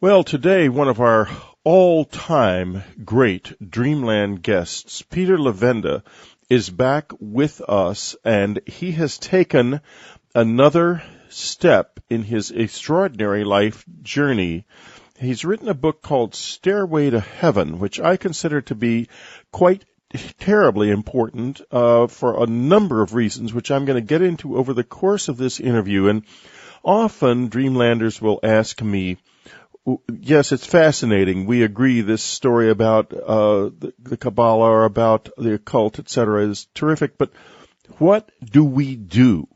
Well, today, one of our all-time great Dreamland guests, Peter Levenda, is back with us, and he has taken another step in his extraordinary life journey. He's written a book called Stairway to Heaven, which I consider to be quite terribly important for a number of reasons, which I'm going to get into over the course of this interview. And often Dreamlanders will ask me, yes, it's fascinating. We agree this story about the Kabbalah or about the occult, etc., is terrific. But what do we do?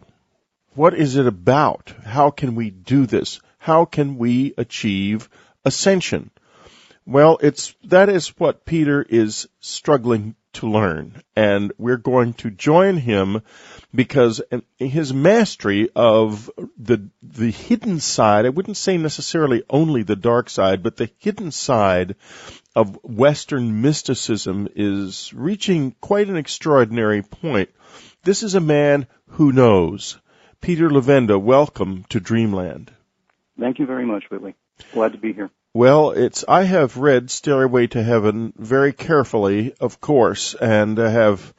What is it about? How can we do this? How can we achieve ascension? Well, that is what Peter is struggling to learn, and we're going to join him because his mastery of the hidden side, I wouldn't say necessarily only the dark side, but the hidden side of Western mysticism is reaching quite an extraordinary point. This is a man who knows. Peter Levenda, welcome to Dreamland. Thank you very much, Whitley. Glad to be here. Well, I have read Stairway to Heaven very carefully, of course, and have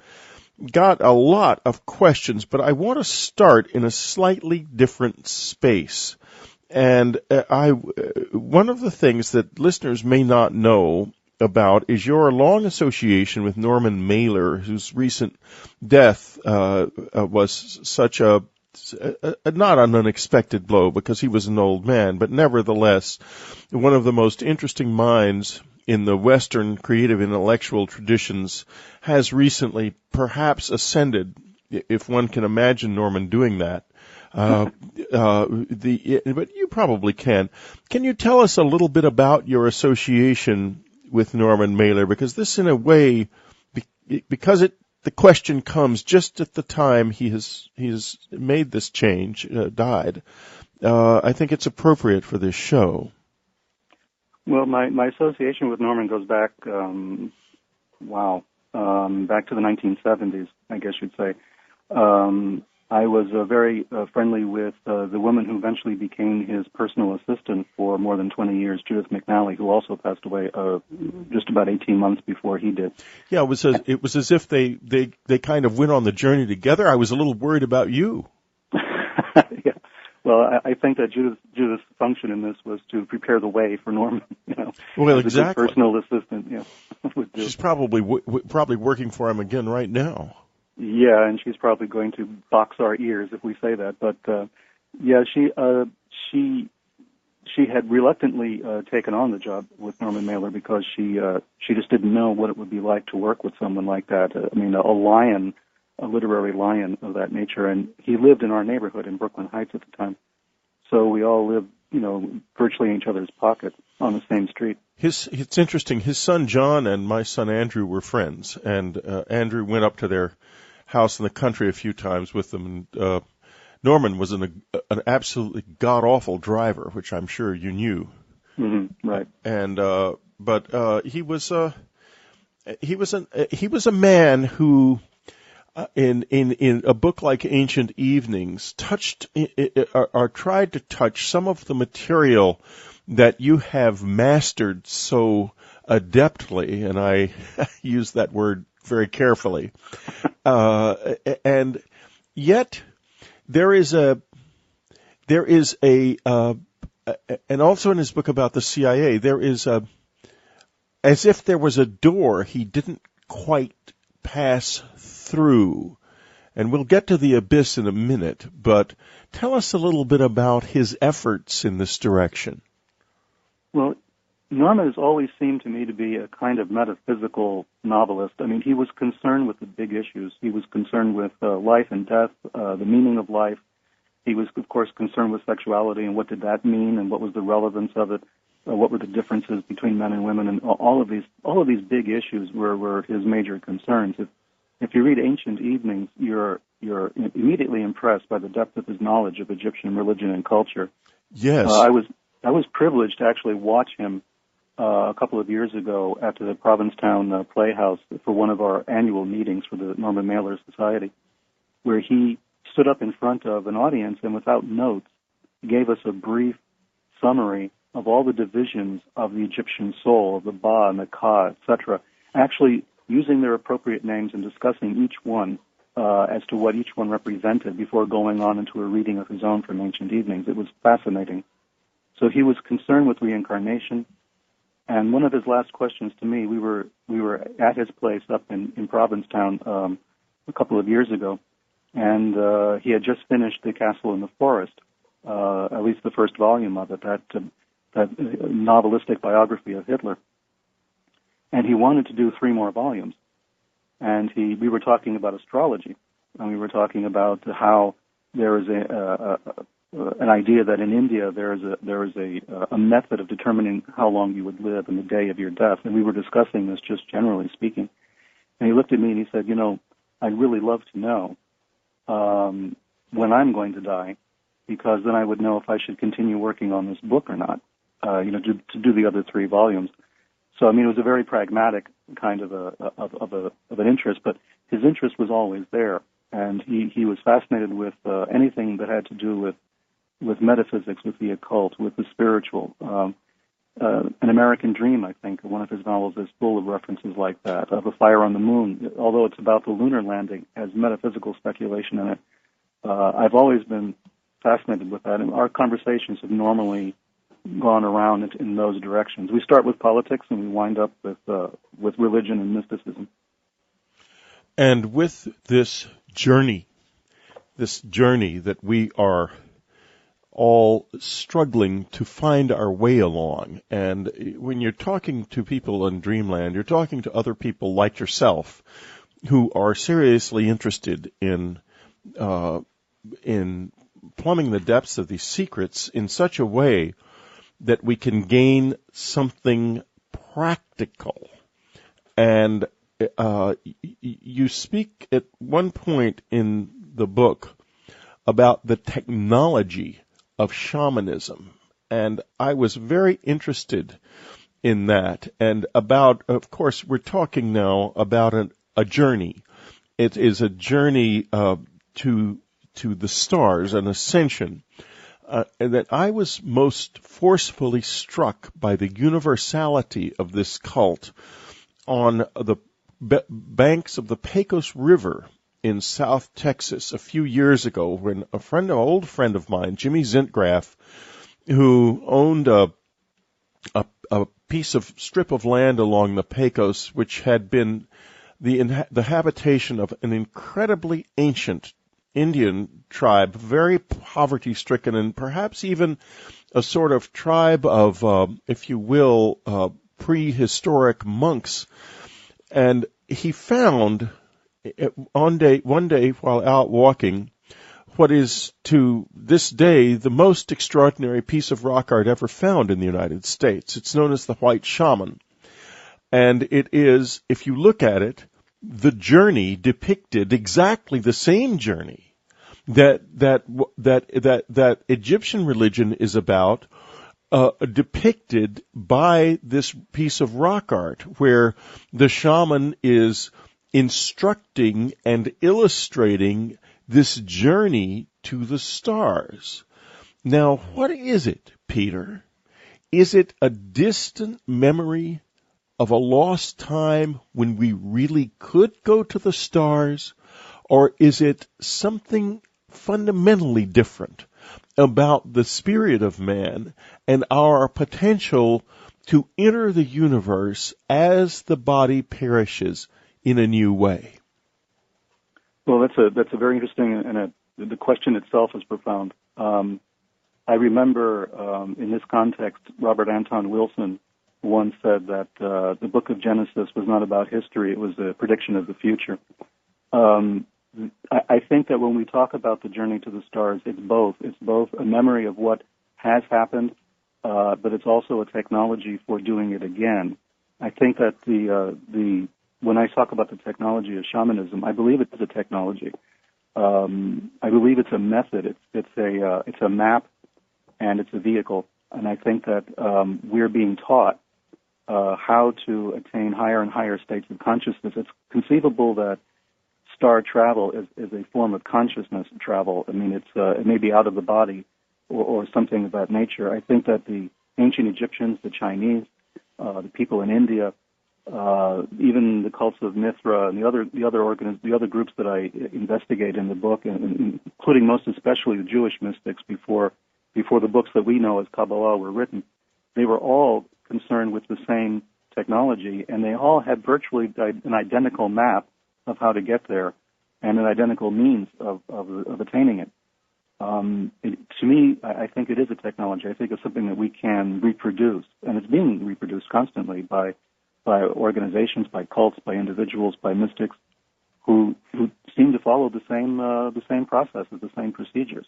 got a lot of questions, but I want to start in a slightly different space. And one of the things that listeners may not know about is your long association with Norman Mailer, whose recent death was such a not an unexpected blow because he was an old man, but nevertheless one of the most interesting minds in the Western creative intellectual traditions has recently perhaps ascended, if one can imagine Norman doing that. But you probably can. Can you tell us a little bit about your association with Norman Mailer? Because this, in a way, the question comes just at the time he has made this change, died. I think it's appropriate for this show. Well, my association with Norman goes back, back to the 1970s, I guess you'd say. I was very friendly with the woman who eventually became his personal assistant for more than 20 years, Judith McNally, who also passed away just about 18 months before he did. Yeah, it was as if they kind of went on the journey together. I was a little worried about you. Yeah. Well, I think that Judith's function in this was to prepare the way for Norman. Well, exactly. As a personal assistant. She's probably working for him again right now. Yeah, and she's probably going to box our ears if we say that. But she had reluctantly taken on the job with Norman Mailer because she just didn't know what it would be like to work with someone like that. A literary lion of that nature, and he lived in our neighborhood in Brooklyn Heights at the time. So we all lived, virtually in each other's pocket on the same street. It's interesting. His son John and my son Andrew were friends, and Andrew went up to their house in the country a few times with them. And Norman was an absolutely god-awful driver, which I'm sure you knew. Mm-hmm, right. And but he was a man who, in a book like Ancient Evenings, touched or tried to touch some of the material that you have mastered so adeptly, and I use that word very carefully. And yet there is and also in his book about the CIA, there is as if there was a door he didn't quite pass through. And we'll get to the abyss in a minute, but tell us a little bit about his efforts in this direction. Well, Norman has always seemed to me to be a kind of metaphysical novelist. I mean, he was concerned with the big issues. He was concerned with life and death, the meaning of life. He was, of course, concerned with sexuality and what did that mean and what was the relevance of it, what were the differences between men and women, and all of these big issues were his major concerns. If you read Ancient Evenings, you're immediately impressed by the depth of his knowledge of Egyptian religion and culture. Yes, I was privileged to actually watch him a couple of years ago at the Provincetown Playhouse for one of our annual meetings for the Norman Mailer Society, where he stood up in front of an audience and without notes gave us a brief summary of all the divisions of the Egyptian soul, the Ba and the Ka, etc., actually using their appropriate names and discussing each one as to what each one represented before going on into a reading of his own from Ancient Evenings. It was fascinating. So he was concerned with reincarnation, and one of his last questions to me, we were at his place up in Provincetown a couple of years ago, and he had just finished The Castle in the Forest, at least the first volume of it, that novelistic biography of Hitler. And he wanted to do 3 more volumes. And we were talking about astrology, and we were talking about how there is an idea that in India there is a method of determining how long you would live and the day of your death. And we were discussing this just generally speaking. And he looked at me and he said, I'd really love to know when I'm going to die, because then I would know if I should continue working on this book or not, to do the other 3 volumes. So, it was a very pragmatic kind of an interest, but his interest was always there, and he was fascinated with anything that had to do with metaphysics, with the occult, with the spiritual. An American Dream, I think, one of his novels is full of references like that, of A Fire on the Moon, although it's about the lunar landing, has metaphysical speculation in it. I've always been fascinated with that, and our conversations have normally gone around in those directions. We start with politics and we wind up with religion and mysticism. And with this journey that we are all struggling to find our way along, and when you're talking to people in Dreamland, you're talking to other people like yourself who are seriously interested in plumbing the depths of these secrets in such a way that we can gain something practical. And you speak at one point in the book about the technology of shamanism, and I was very interested in that. And of course, we're talking now about a journey. It is a journey to the stars, an ascension. And that I was most forcefully struck by the universality of this cult on the banks of the Pecos River in South Texas a few years ago, when an old friend of mine, Jimmy Zintgraff, who owned a strip of land along the Pecos, which had been the habitation of an incredibly ancient Indian tribe, very poverty-stricken, and perhaps even a sort of tribe of, if you will, prehistoric monks. And he found one day while out walking what is to this day the most extraordinary piece of rock art ever found in the United States. It's known as the White Shaman. And it is, if you look at it, the journey depicted exactly the same journey that Egyptian religion is about, depicted by this piece of rock art, where the shaman is instructing and illustrating this journey to the stars. Now, what is it, Peter? Is it a distant memory of a lost time when we really could go to the stars? Or is it something fundamentally different about the spirit of man and our potential to enter the universe as the body perishes in a new way? Well, that's a very interesting, and the question itself is profound. I remember in this context, Robert Anton Wilson once said that the book of Genesis was not about history, it was a prediction of the future. I think that when we talk about the journey to the stars, it's both. It's both a memory of what has happened, but it's also a technology for doing it again. I think that when I talk about the technology of shamanism, I believe it's a technology. I believe it's a method. It's a map, and it's a vehicle. And I think that we're being taught how to attain higher and higher states of consciousness. It's conceivable that star travel is a form of consciousness travel. I mean, it may be out of the body or something of that nature. I think that the ancient Egyptians, the Chinese, the people in India, even the cults of Mithra and the other groups that I investigate in the book, and including most especially the Jewish mystics before the books that we know as Kabbalah were written. They were all concerned with the same technology, and they all had virtually an identical map of how to get there and an identical means of attaining it. To me, I think it is a technology. I think it's something that we can reproduce, and it's being reproduced constantly by organizations, by cults, by individuals, by mystics who seem to follow the same processes, the same procedures.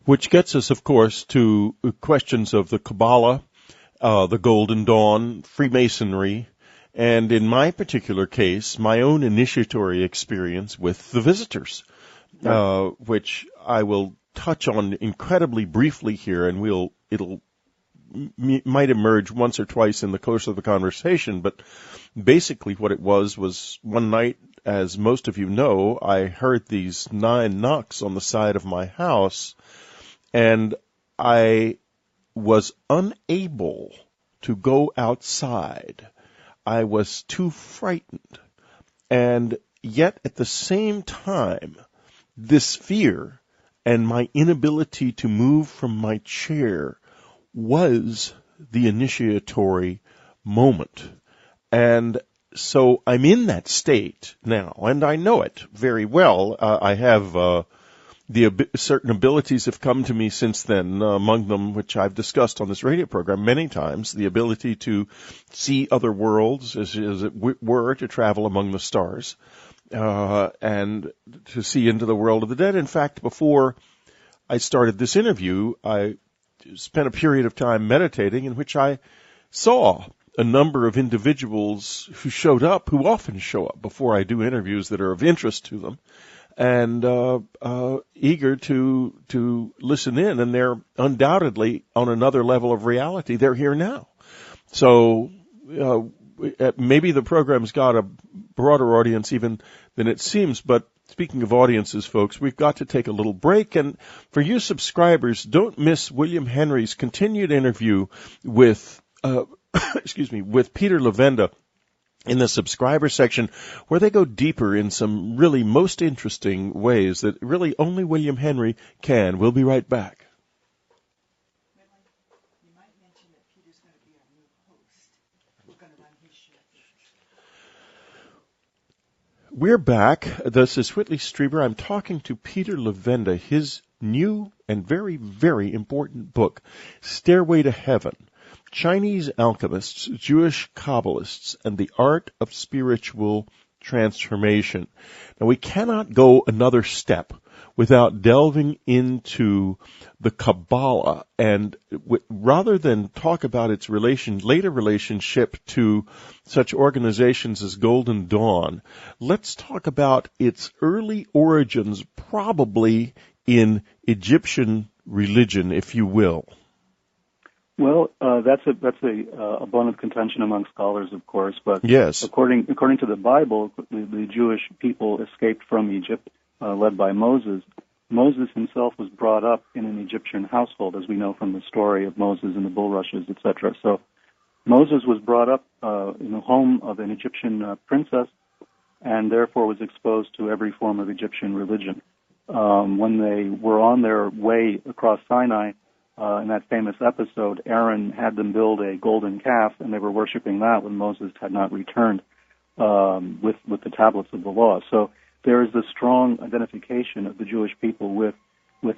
Which gets us, of course, to questions of the Kabbalah, the Golden Dawn, Freemasonry, and in my particular case, my own initiatory experience with the visitors, which I will touch on incredibly briefly here, and it'll might emerge once or twice in the course of the conversation, but basically what it was one night, as most of you know, I heard these 9 knocks on the side of my house, and I was unable to go outside. I was too frightened. And yet at the same time, this fear and my inability to move from my chair was the initiatory moment. And so I'm in that state now, and I know it very well. I have certain abilities have come to me since then, among them, which I've discussed on this radio program many times, the ability to see other worlds, as it were, to travel among the stars, and to see into the world of the dead. In fact, before I started this interview, I spent a period of time meditating in which I saw a number of individuals who often show up before I do interviews that are of interest to them, and eager to listen in, and they're undoubtedly on another level of reality. They're here now. So maybe the program's got a broader audience even than it seems, but speaking of audiences, folks, we've got to take a little break, and for you subscribers, don't miss William Henry's continued interview with with Peter Levenda in the subscriber section, where they go deeper in some really most interesting ways that really only William Henry can. We'll be right back. You might mention that Peter's going to be our new host. We're going to run his show. We're back. This is Whitley Strieber. I'm talking to Peter Levenda, his new and very, very important book, Stairway to Heaven: Chinese Alchemists, Jewish Kabbalists, and the Art of Spiritual Transformation. Now, we cannot go another step without delving into the Kabbalah, and rather than talk about its later relationship to such organizations as Golden Dawn, let's talk about its early origins, probably in Egyptian religion, if you will. Well, that's a bone of contention among scholars, of course. But yes, according to the Bible, the Jewish people escaped from Egypt, led by Moses. Moses himself was brought up in an Egyptian household, as we know from the story of Moses and the bulrushes, etc. So Moses was brought up in the home of an Egyptian princess, and therefore was exposed to every form of Egyptian religion. When they were on their way across Sinai, in that famous episode, Aaron had them build a golden calf, and they were worshiping that when Moses had not returned with the tablets of the law. So there is a strong identification of the Jewish people with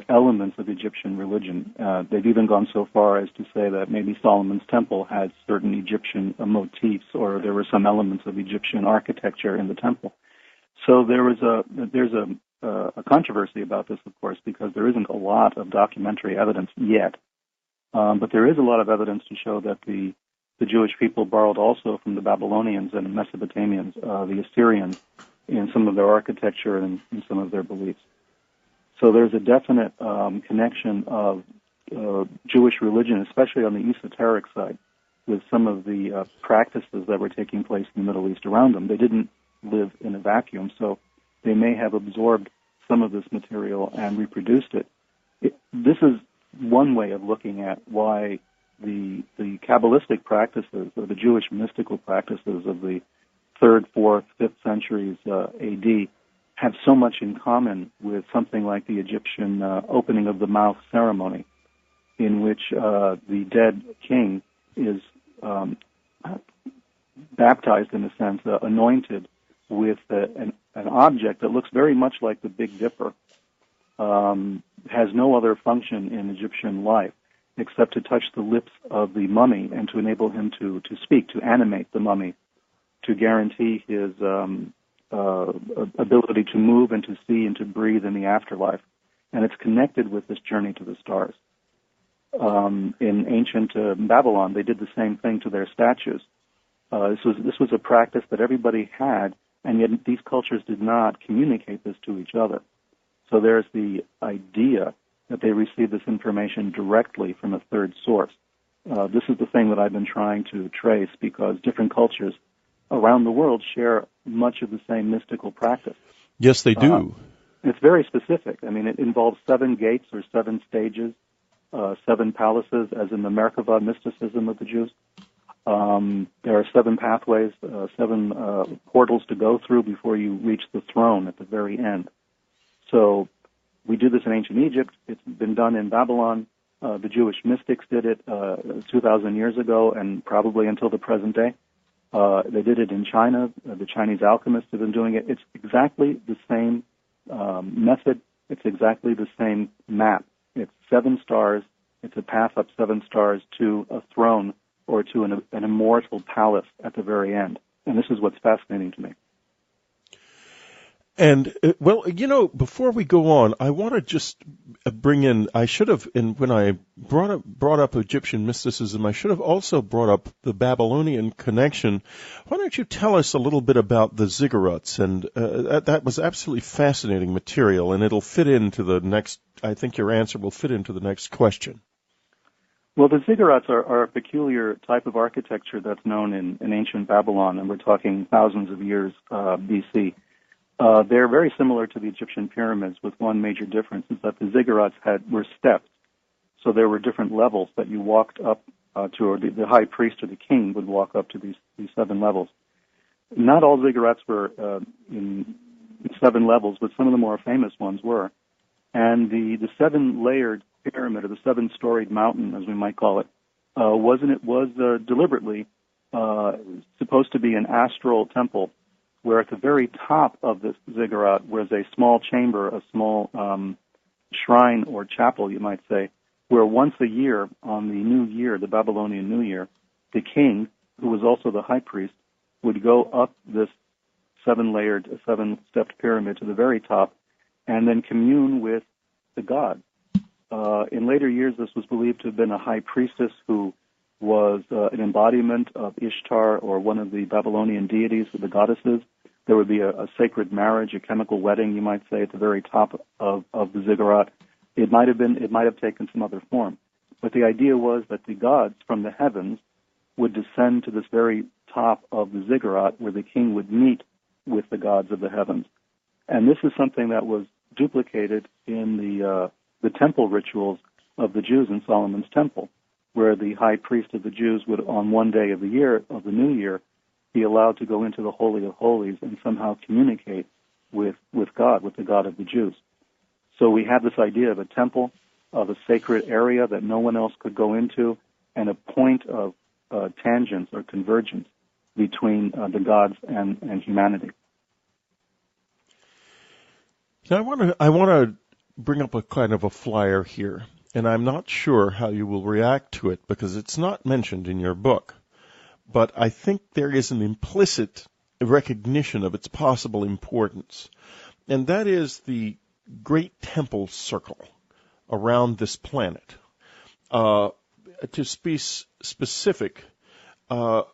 elements of Egyptian religion. They've even gone so far as to say that maybe Solomon's temple had certain Egyptian motifs, or there were some elements of Egyptian architecture in the temple. So there's a controversy about this, of course, because there isn't a lot of documentary evidence yet. But there is a lot of evidence to show that the Jewish people borrowed also from the Babylonians and Mesopotamians, the Assyrians, in some of their architecture and in some of their beliefs. So there's a definite connection of Jewish religion, especially on the esoteric side, with some of the practices that were taking place in the Middle East around them. They didn't live in a vacuum, so they may have absorbed some of this material and reproduced it. This is one way of looking at why the Kabbalistic practices, or the Jewish mystical practices of the 3rd, 4th, 5th centuries AD have so much in common with something like the Egyptian opening of the mouth ceremony, in which the dead king is baptized, in a sense, anointed with an object that looks very much like the Big Dipper, has no other function in Egyptian life except to touch the lips of the mummy and to enable him to speak, to animate the mummy, to guarantee his ability to move and to see and to breathe in the afterlife. And it's connected with this journey to the stars. In ancient Babylon, they did the same thing to their statues. This was a practice that everybody had, and yet these cultures did not communicate this to each other. So there's the idea that they received this information directly from a third source. This is the thing that I've been trying to trace, because different cultures around the world share much of the same mystical practice. Yes, they do. It's very specific. I mean, it involves 7 gates or 7 stages, 7 palaces, as in the Merkava mysticism of the Jews. There are 7 pathways, 7 portals to go through before you reach the throne at the very end. So we do this in ancient Egypt. It's been done in Babylon. The Jewish mystics did it 2,000 years ago and probably until the present day. They did it in China. The Chinese alchemists have been doing it. It's exactly the same method. It's exactly the same map. It's 7 stars. It's a path up 7 stars to a throne or to an immortal palace at the very end. And this is what's fascinating to me. And, well, before we go on, I want to just bring in, I should have, when I brought up Egyptian mysticism, I should have also brought up the Babylonian connection. Why don't you tell us a little bit about the ziggurats? And that was absolutely fascinating material, and it'll fit into the next, I think your answer will fit into the next question. Well, the ziggurats are a peculiar type of architecture that's known in ancient Babylon, and we're talking thousands of years BC. They're very similar to the Egyptian pyramids, with one major difference, is that the ziggurats were steps. So there were different levels that you walked up to, or the high priest or the king would walk up to these 7 levels. Not all ziggurats were in 7 levels, but some of the more famous ones were. And the 7-layered pyramid, or the 7-storied mountain, as we might call it, was deliberately supposed to be an astral temple, where at the very top of this ziggurat was a small chamber, a small shrine or chapel, you might say, where once a year, on the new year, the Babylonian New Year, the king, who was also the high priest, would go up this 7-layered, 7-stepped pyramid to the very top and then commune with the god. In later years, this was believed to have been a high priestess who was an embodiment of Ishtar, or one of the Babylonian deities, the goddesses. There would be a sacred marriage, a chemical wedding, you might say, at the very top of the ziggurat. It might have taken some other form. But the idea was that the gods from the heavens would descend to this very top of the ziggurat, where the king would meet with the gods of the heavens. And this is something that was duplicated in the temple rituals of the Jews in Solomon's temple, where the high priest of the Jews would, on one day of the year, of the new year, be allowed to go into the Holy of Holies and somehow communicate with God, with the God of the Jews. So we have this idea of a temple, of a sacred area that no one else could go into, and a point of tangence or convergence between the gods and humanity. Now, I want to bring up a kind of a flyer here, and I'm not sure how you will react to it, because it's not mentioned in your book. But I think there is an implicit recognition of its possible importance, and that is the Great Temple Circle around this planet. To be specific, the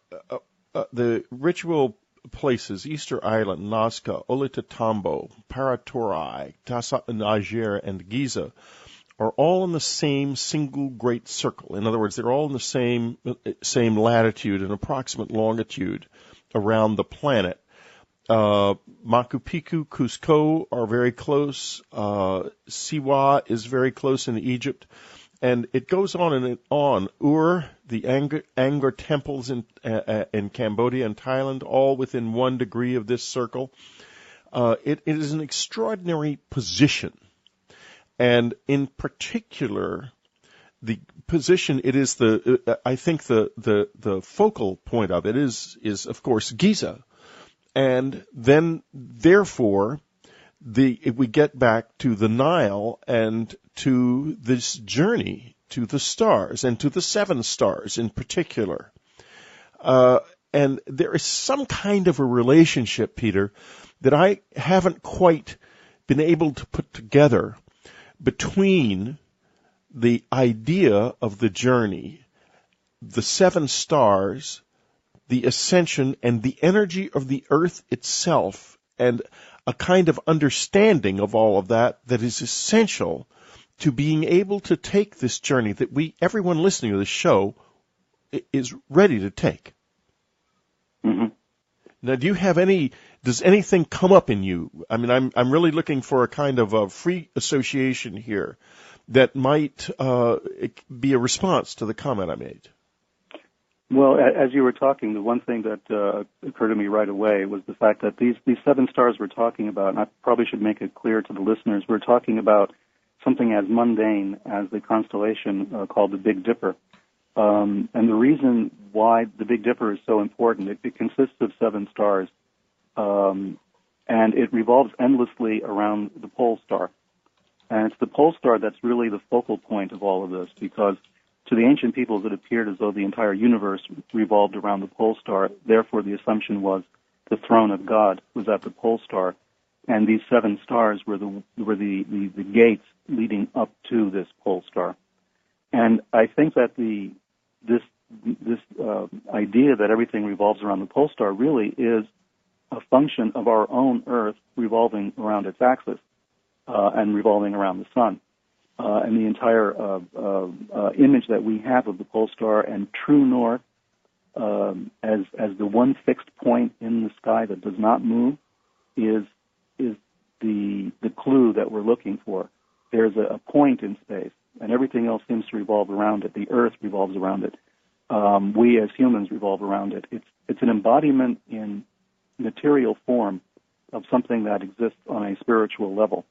ritual places, Easter Island, Nazca, Olitatambo, Paratorai, Tassa Niger, and Giza, are all in the same single great circle. In other words, they're all in the same latitude and approximate longitude around the planet. Machu Picchu, Cusco are very close. Siwa is very close in Egypt. And it goes on and on. The Angkor temples in Cambodia and Thailand, all within 1 degree of this circle. It is an extraordinary position. And in particular, the position, it is I think the focal point of it is of course Giza. And then, therefore, we get back to the Nile and to this journey to the stars and to the 7 stars in particular. And there is some kind of a relationship, Peter, that I haven't quite been able to put together between the idea of the journey, the 7 stars, the ascension, and the energy of the earth itself, and a kind of understanding of all of that is essential to being able to take this journey that everyone listening to this show is ready to take. Mm-hmm. Now, does anything come up in you? I mean, I'm really looking for a kind of a free association here that might be a response to the comment I made. Well, as you were talking, the one thing that occurred to me right away was the fact that these 7 stars we're talking about, and I probably should make it clear to the listeners, we're talking about something as mundane as the constellation called the Big Dipper. And the reason why the Big Dipper is so important, it consists of 7 stars, and it revolves endlessly around the pole star. And it's the pole star that's really the focal point of all of this, because to the ancient peoples it appeared as though the entire universe revolved around the pole star. Therefore, the assumption was the throne of God was at the pole star, and these 7 stars were the gates leading up to this pole star. And I think that this idea that everything revolves around the pole star really is a function of our own Earth revolving around its axis and revolving around the sun. And the entire image that we have of the pole star and true north as the one fixed point in the sky that does not move is the clue that we're looking for. There's a point in space, and everything else seems to revolve around it. The Earth revolves around it. We as humans revolve around it. It's an embodiment in material form of something that exists on a spiritual level.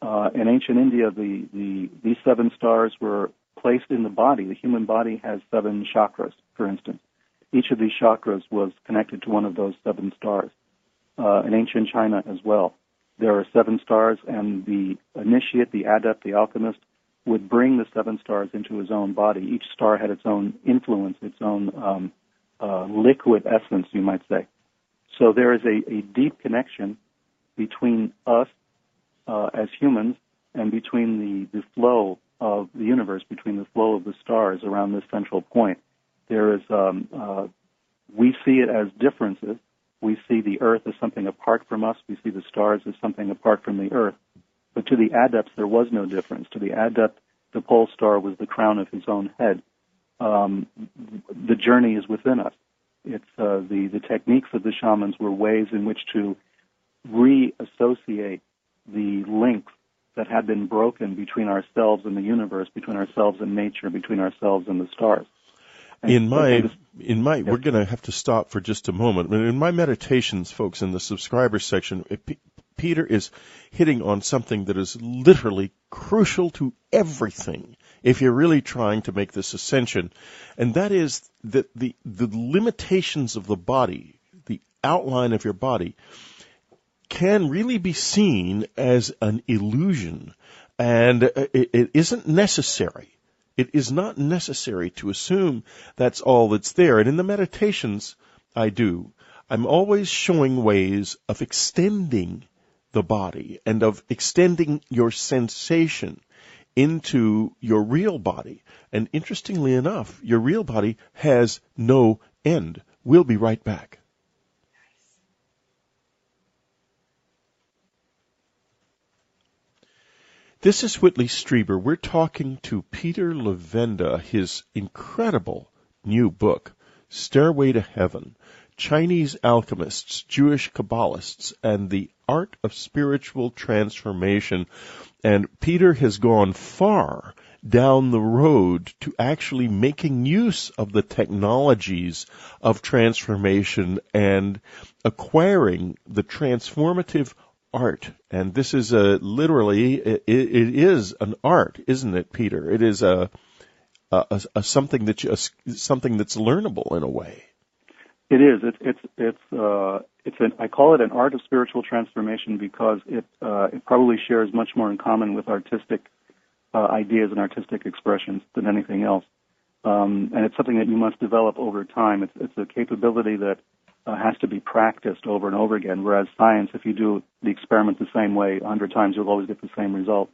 In ancient India, these 7 stars were placed in the body. The human body has 7 chakras, for instance. Each of these chakras was connected to one of those 7 stars. In ancient China as well, there are 7 stars, and the initiate, the adept, the alchemist, would bring the 7 stars into his own body. Each star had its own influence, its own liquid essence, you might say. So there is a deep connection between us as humans and between the flow of the universe, between the flow of the stars around this central point. There is, we see it as differences. We see the Earth as something apart from us. We see the stars as something apart from the Earth. But to the adepts, there was no difference. To the adept, the pole star was the crown of his own head. The journey is within us. It's the techniques of the shamans were ways in which to reassociate the links that had been broken between ourselves and the universe, between ourselves and nature, between ourselves and the stars. And we're going to have to stop for just a moment. In my meditations, folks, in the subscriber section, Peter is hitting on something that is literally crucial to everything if you're really trying to make this ascension, and that is that the limitations of the body, the outline of your body, can really be seen as an illusion, and it isn't necessary. It is not necessary to assume that's all that's there. And in the meditations I'm always showing ways of extending the body and of extending your sensation into your real body. And interestingly enough, your real body has no end. We'll be right back. This is Whitley Strieber. We're talking to Peter Levenda, his incredible new book, Stairway to Heaven, Chinese Alchemists, Jewish Kabbalists, and the Art of Spiritual Transformation. And Peter has gone far down the road to actually making use of the technologies of transformation and acquiring the transformative art. And this is it is an art, isn't it, Peter? It is a something something that's learnable in a way. It is. I call it an art of spiritual transformation because it probably shares much more in common with artistic ideas and artistic expressions than anything else. And it's something that you must develop over time. It's a capability that has to be practiced over and over again. Whereas science, if you do the experiment the same way 100 times, you'll always get the same result.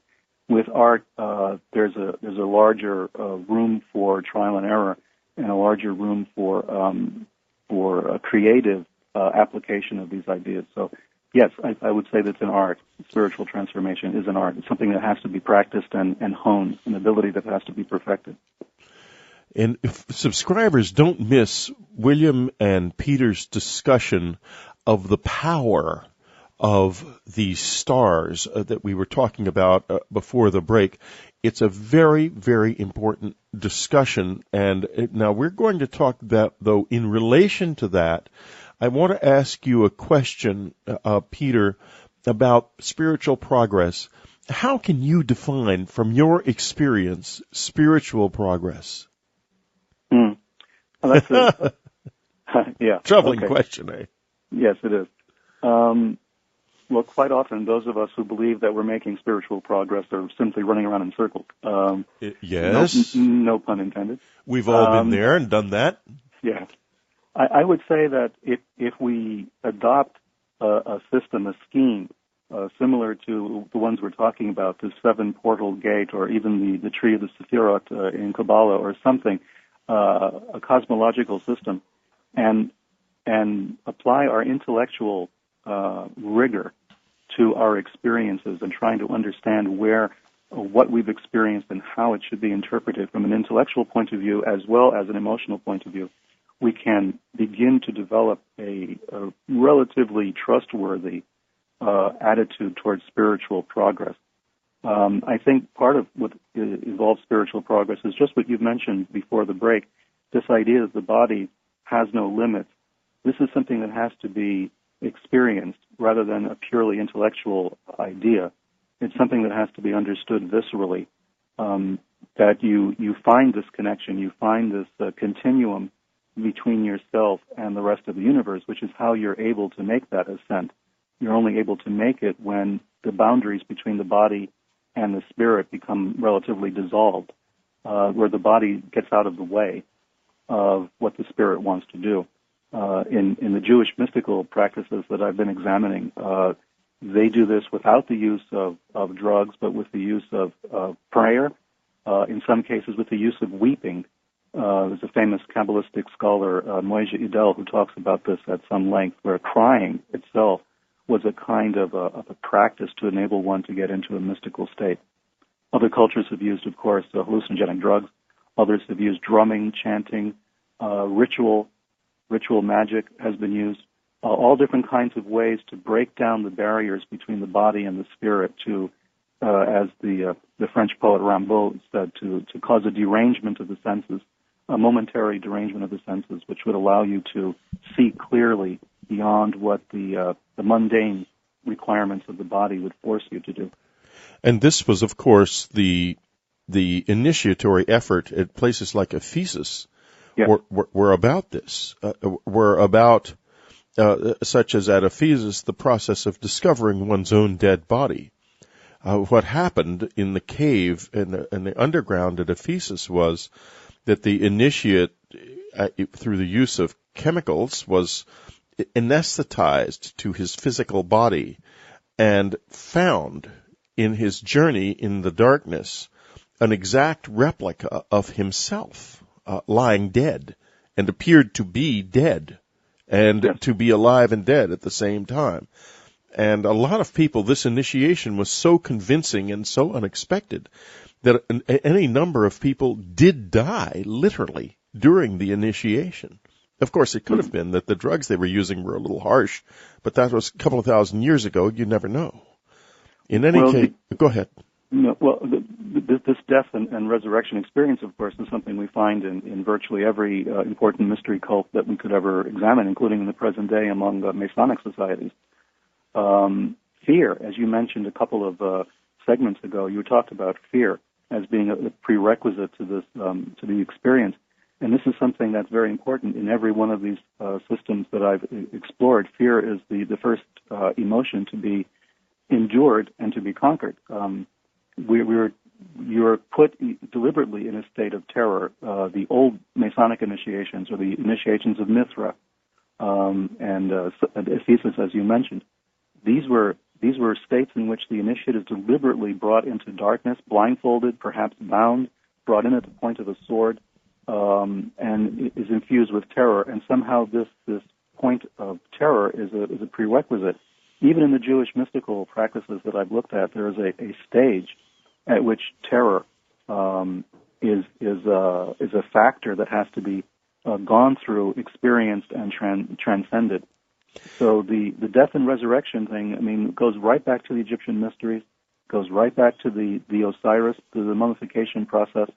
With art, there's a larger room for trial and error, and a larger room for a creative application of these ideas. So, yes, I would say that's an art. Spiritual transformation is an art. It's something that has to be practiced and honed, an ability that has to be perfected. And if subscribers don't miss William and Peter's discussion of the power of these stars that we were talking about before the break, it's a very, very important discussion. And now we're going to talk that, though, in relation to that, I want to ask you a question, Peter, about spiritual progress. How can you define, from your experience, spiritual progress? Well, that's yeah. Troubling question, eh? Yes, it is. Well, quite often, those of us who believe that we're making spiritual progress are simply running around in circles. Yes. No pun intended. We've all been there and done that. Yeah. I would say that if we adopt a system, a scheme, similar to the ones we're talking about, the 7-portal gate, or even the tree of the Sephirot in Kabbalah, or something, a cosmological system, and apply our intellectual rigor to our experiences and trying to understand what we've experienced and how it should be interpreted from an intellectual point of view as well as an emotional point of view, we can begin to develop a relatively trustworthy attitude towards spiritual progress. I think part of what involves spiritual progress is just what you've mentioned before the break, this idea that the body has no limits. This is something that has to be experienced rather than a purely intellectual idea. It's something that has to be understood viscerally, that you find this connection, you find this continuum between yourself and the rest of the universe, which is how you're able to make that ascent. You're only able to make it when the boundaries between the body and the spirit become relatively dissolved, where the body gets out of the way of what the spirit wants to do. In the Jewish mystical practices that I've been examining, they do this without the use of drugs, but with the use of prayer, in some cases with the use of weeping. There's a famous Kabbalistic scholar, Moishe Idel, who talks about this at some length, where crying itself was a kind of a practice to enable one to get into a mystical state. Other cultures have used, of course, hallucinogenic drugs. Others have used drumming, chanting, ritual magic has been used. All different kinds of ways to break down the barriers between the body and the spirit to, as the French poet Rimbaud said, to cause a derangement of the senses, a momentary derangement of the senses, which would allow you to see clearly beyond what the mundane requirements of the body would force you to do. And this was, of course, the initiatory effort at places like Ephesus. Yes. Were about this. Were about, such as at Ephesus, the process of discovering one's own dead body. What happened in the cave in the underground at Ephesus was that the initiate, through the use of chemicals, was anesthetized to his physical body and found in his journey in the darkness an exact replica of himself. Lying dead, and appeared to be dead, and to be alive and dead at the same time. And a lot of people, this initiation was so convincing and so unexpected that any number of people did die, literally, during the initiation. Of course, it could have been that the drugs they were using were a little harsh, but that was a couple of thousand years ago. You never know. In any case, go ahead. No, well, this death and resurrection experience, of course, is something we find in virtually every important mystery cult that we could ever examine, including in the present day among Masonic societies. Fear, as you mentioned a couple of segments ago, you talked about fear as being a prerequisite to this to the experience, and this is something that's very important in every one of these systems that I've explored. Fear is the first emotion to be endured and to be conquered. You're put deliberately in a state of terror. The old Masonic initiations, or the initiations of Mithra and Ephesus, as you mentioned, these were states in which the initiate is deliberately brought into darkness, blindfolded, perhaps bound, brought in at the point of a sword, and is infused with terror. And somehow this point of terror is a prerequisite. Even in the Jewish mystical practices that I've looked at, there is a stage at which terror is a factor that has to be gone through, experienced, and transcended. So the death and resurrection thing, I mean, goes right back to the Egyptian mysteries, goes right back to the Osiris, to the mummification process,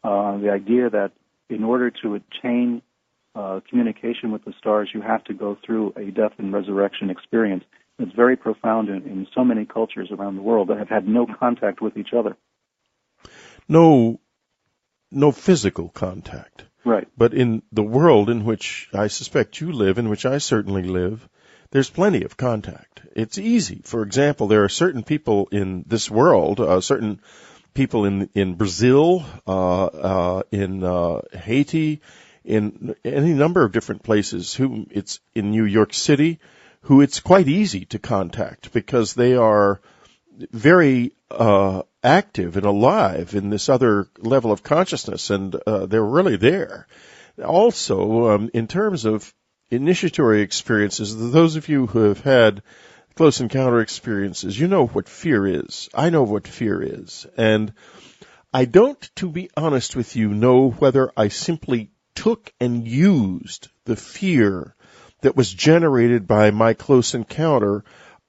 the idea that in order to attain communication with the stars, you have to go through a death and resurrection experience. It's very profound in so many cultures around the world that have had no contact with each other. No physical contact. Right. But in the world in which I suspect you live, in which I certainly live, there's plenty of contact. It's easy. For example, there are certain people in this world, certain people in Brazil, in Haiti, in any number of different places, who it's in New York City, who it's quite easy to contact because they are very active and alive in this other level of consciousness, and they're really there. Also, in terms of initiatory experiences, those of you who have had close encounter experiences, you know what fear is. I know what fear is. And I don't, to be honest with you, know whether I simply took and used the fear that was generated by my close encounter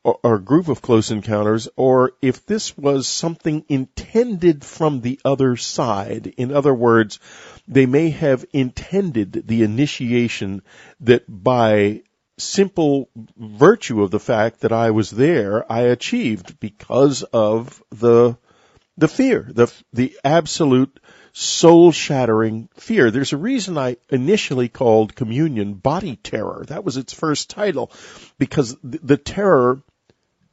or group of close encounters, or if this was something intended from the other side. In other words, they may have intended the initiation that by simple virtue of the fact that I was there, I achieved because of the fear, the absolute soul-shattering fear. There's a reason I initially called Communion Body Terror. That was its first title, because the terror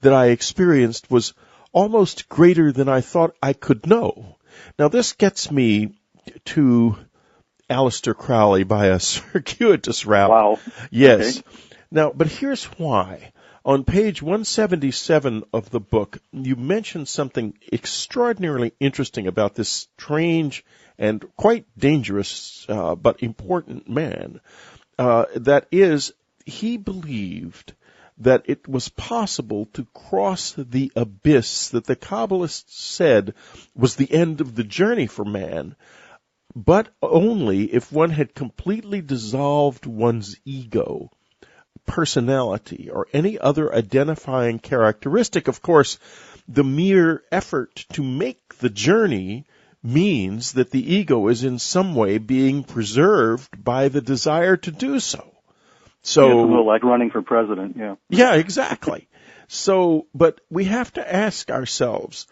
that I experienced was almost greater than I thought I could know. Now, this gets me to Aleister Crowley by a circuitous route. Wow. Yes. Okay. Now, but here's why. On page 177 of the book, you mention something extraordinarily interesting about this strange and quite dangerous but important man. That is, he believed that it was possible to cross the abyss that the Kabbalists said was the end of the journey for man, but only if one had completely dissolved one's ego, personality, or any other identifying characteristic. Of course, the mere effort to make the journey means that the ego is in some way being preserved by the desire to do so. So, it's a little like running for president, yeah. Yeah, exactly. So, but we have to ask ourselves,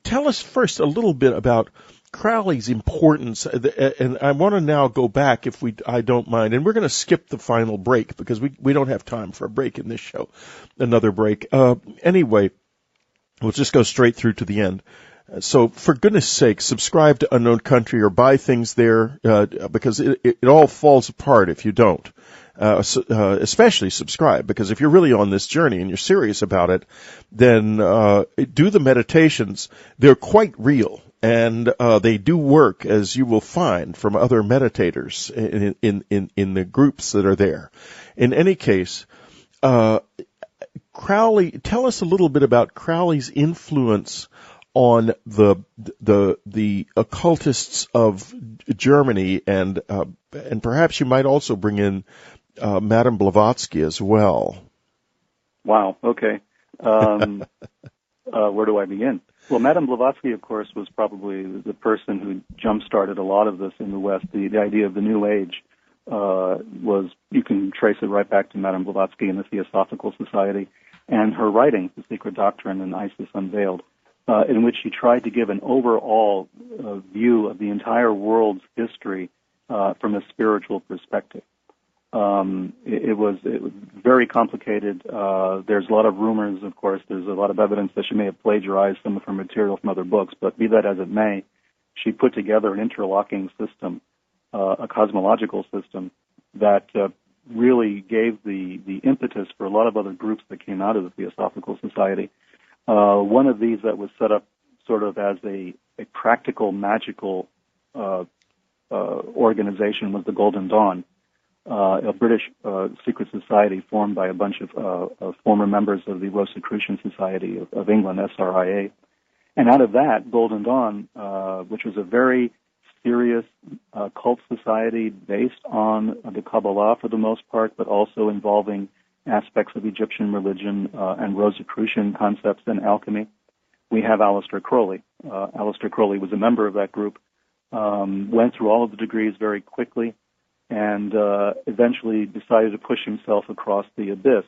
tell us first a little bit about Crowley's importance, and I want to now go back, if I don't mind, and we're going to skip the final break because we don't have time for a break in this show, another break. Anyway, we'll just go straight through to the end. So, for goodness sake, subscribe to Unknown Country or buy things there, because it all falls apart if you don't. Especially subscribe, because if you're really on this journey and you're serious about it, then do the meditations. They're quite real, and they do work, as you will find from other meditators in the groups that are there. In any case, Crowley, tell us a little bit about Crowley's influence on the occultists of Germany, and perhaps you might also bring in Madame Blavatsky as well. Wow. Okay. Where do I begin? Well, Madame Blavatsky, of course, was probably the person who jump-started a lot of this in the West. The idea of the New Age was, you can trace it right back to Madame Blavatsky and the Theosophical Society, and her writings, The Secret Doctrine and Isis Unveiled, in which she tried to give an overall view of the entire world's history from a spiritual perspective. It was very complicated. There's a lot of rumors, of course. There's a lot of evidence that she may have plagiarized some of her material from other books, but be that as it may, she put together an interlocking system, a cosmological system that really gave the impetus for a lot of other groups that came out of the Theosophical Society. One of these that was set up sort of as a practical, magical organization was the Golden Dawn, a British secret society formed by a bunch of former members of the Rosicrucian Society of England, SRIA. And out of that, Golden Dawn, which was a very serious cult society based on the Kabbalah for the most part, but also involving aspects of Egyptian religion and Rosicrucian concepts and alchemy. We have Aleister Crowley. Aleister Crowley was a member of that group, went through all of the degrees very quickly, and eventually decided to push himself across the abyss.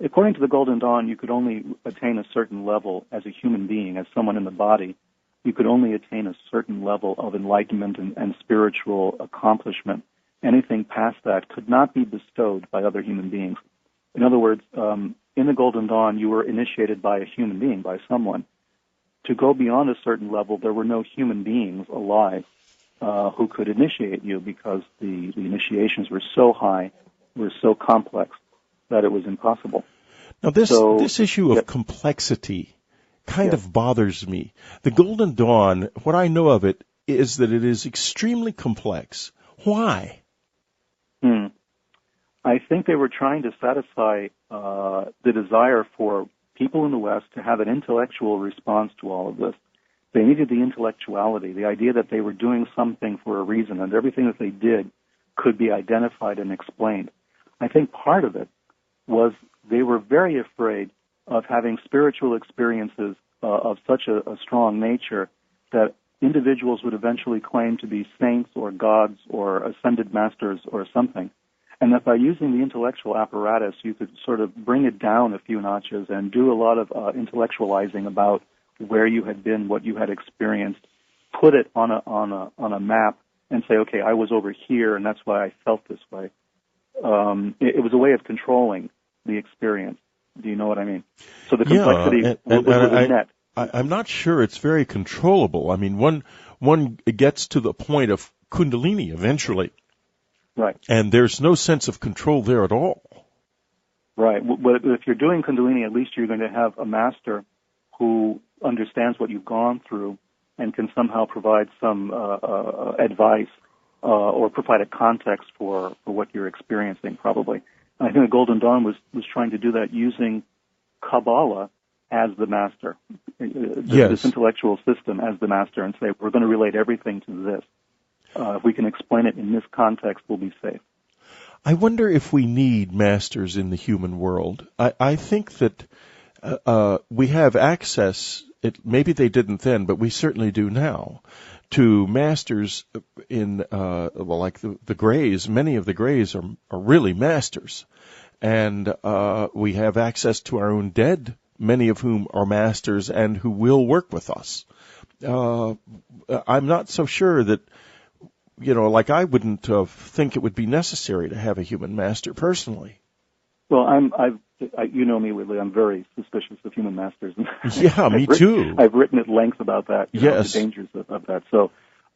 According to the Golden Dawn, you could only attain a certain level as a human being, as someone in the body. You could only attain a certain level of enlightenment and spiritual accomplishment. Anything past that could not be bestowed by other human beings. In other words, in the Golden Dawn, you were initiated by a human being, by someone. To go beyond a certain level, there were no human beings alive who could initiate you, because the initiations were so high, were so complex, that it was impossible. Now, this issue of complexity kind of bothers me. The Golden Dawn, what I know of it, is that it is extremely complex. Why? I think they were trying to satisfy the desire for people in the West to have an intellectual response to all of this. They needed the intellectuality, the idea that they were doing something for a reason, and everything that they did could be identified and explained. I think part of it was they were very afraid of having spiritual experiences of such a strong nature that individuals would eventually claim to be saints or gods or ascended masters or something, and that by using the intellectual apparatus, you could sort of bring it down a few notches and do a lot of intellectualizing about where you had been, what you had experienced, put it on a map, and say, okay, I was over here, and that's why I felt this way. It was a way of controlling the experience. Do you know what I mean? So the complexity was a net. I'm not sure it's very controllable. I mean, one gets to the point of Kundalini eventually. Right. And there's no sense of control there at all. Right. But if you're doing Kundalini, at least you're going to have a master who understands what you've gone through and can somehow provide some advice or provide a context for what you're experiencing, probably. And I think the Golden Dawn was trying to do that using Kabbalah as the master, this intellectual system as the master, and say, we're going to relate everything to this. If we can explain it in this context, we'll be safe. I wonder if we need masters in the human world. I think that we have access, maybe they didn't then, but we certainly do now, to masters in, like the Greys. Many of the Greys are really masters. And we have access to our own dead, many of whom are masters and who will work with us. I'm not so sure that, like I wouldn't think it would be necessary to have a human master personally. Well, you know me, Whitley. I'm very suspicious of human masters. Yeah, me too. I've written at length about that, yes. The dangers of that. So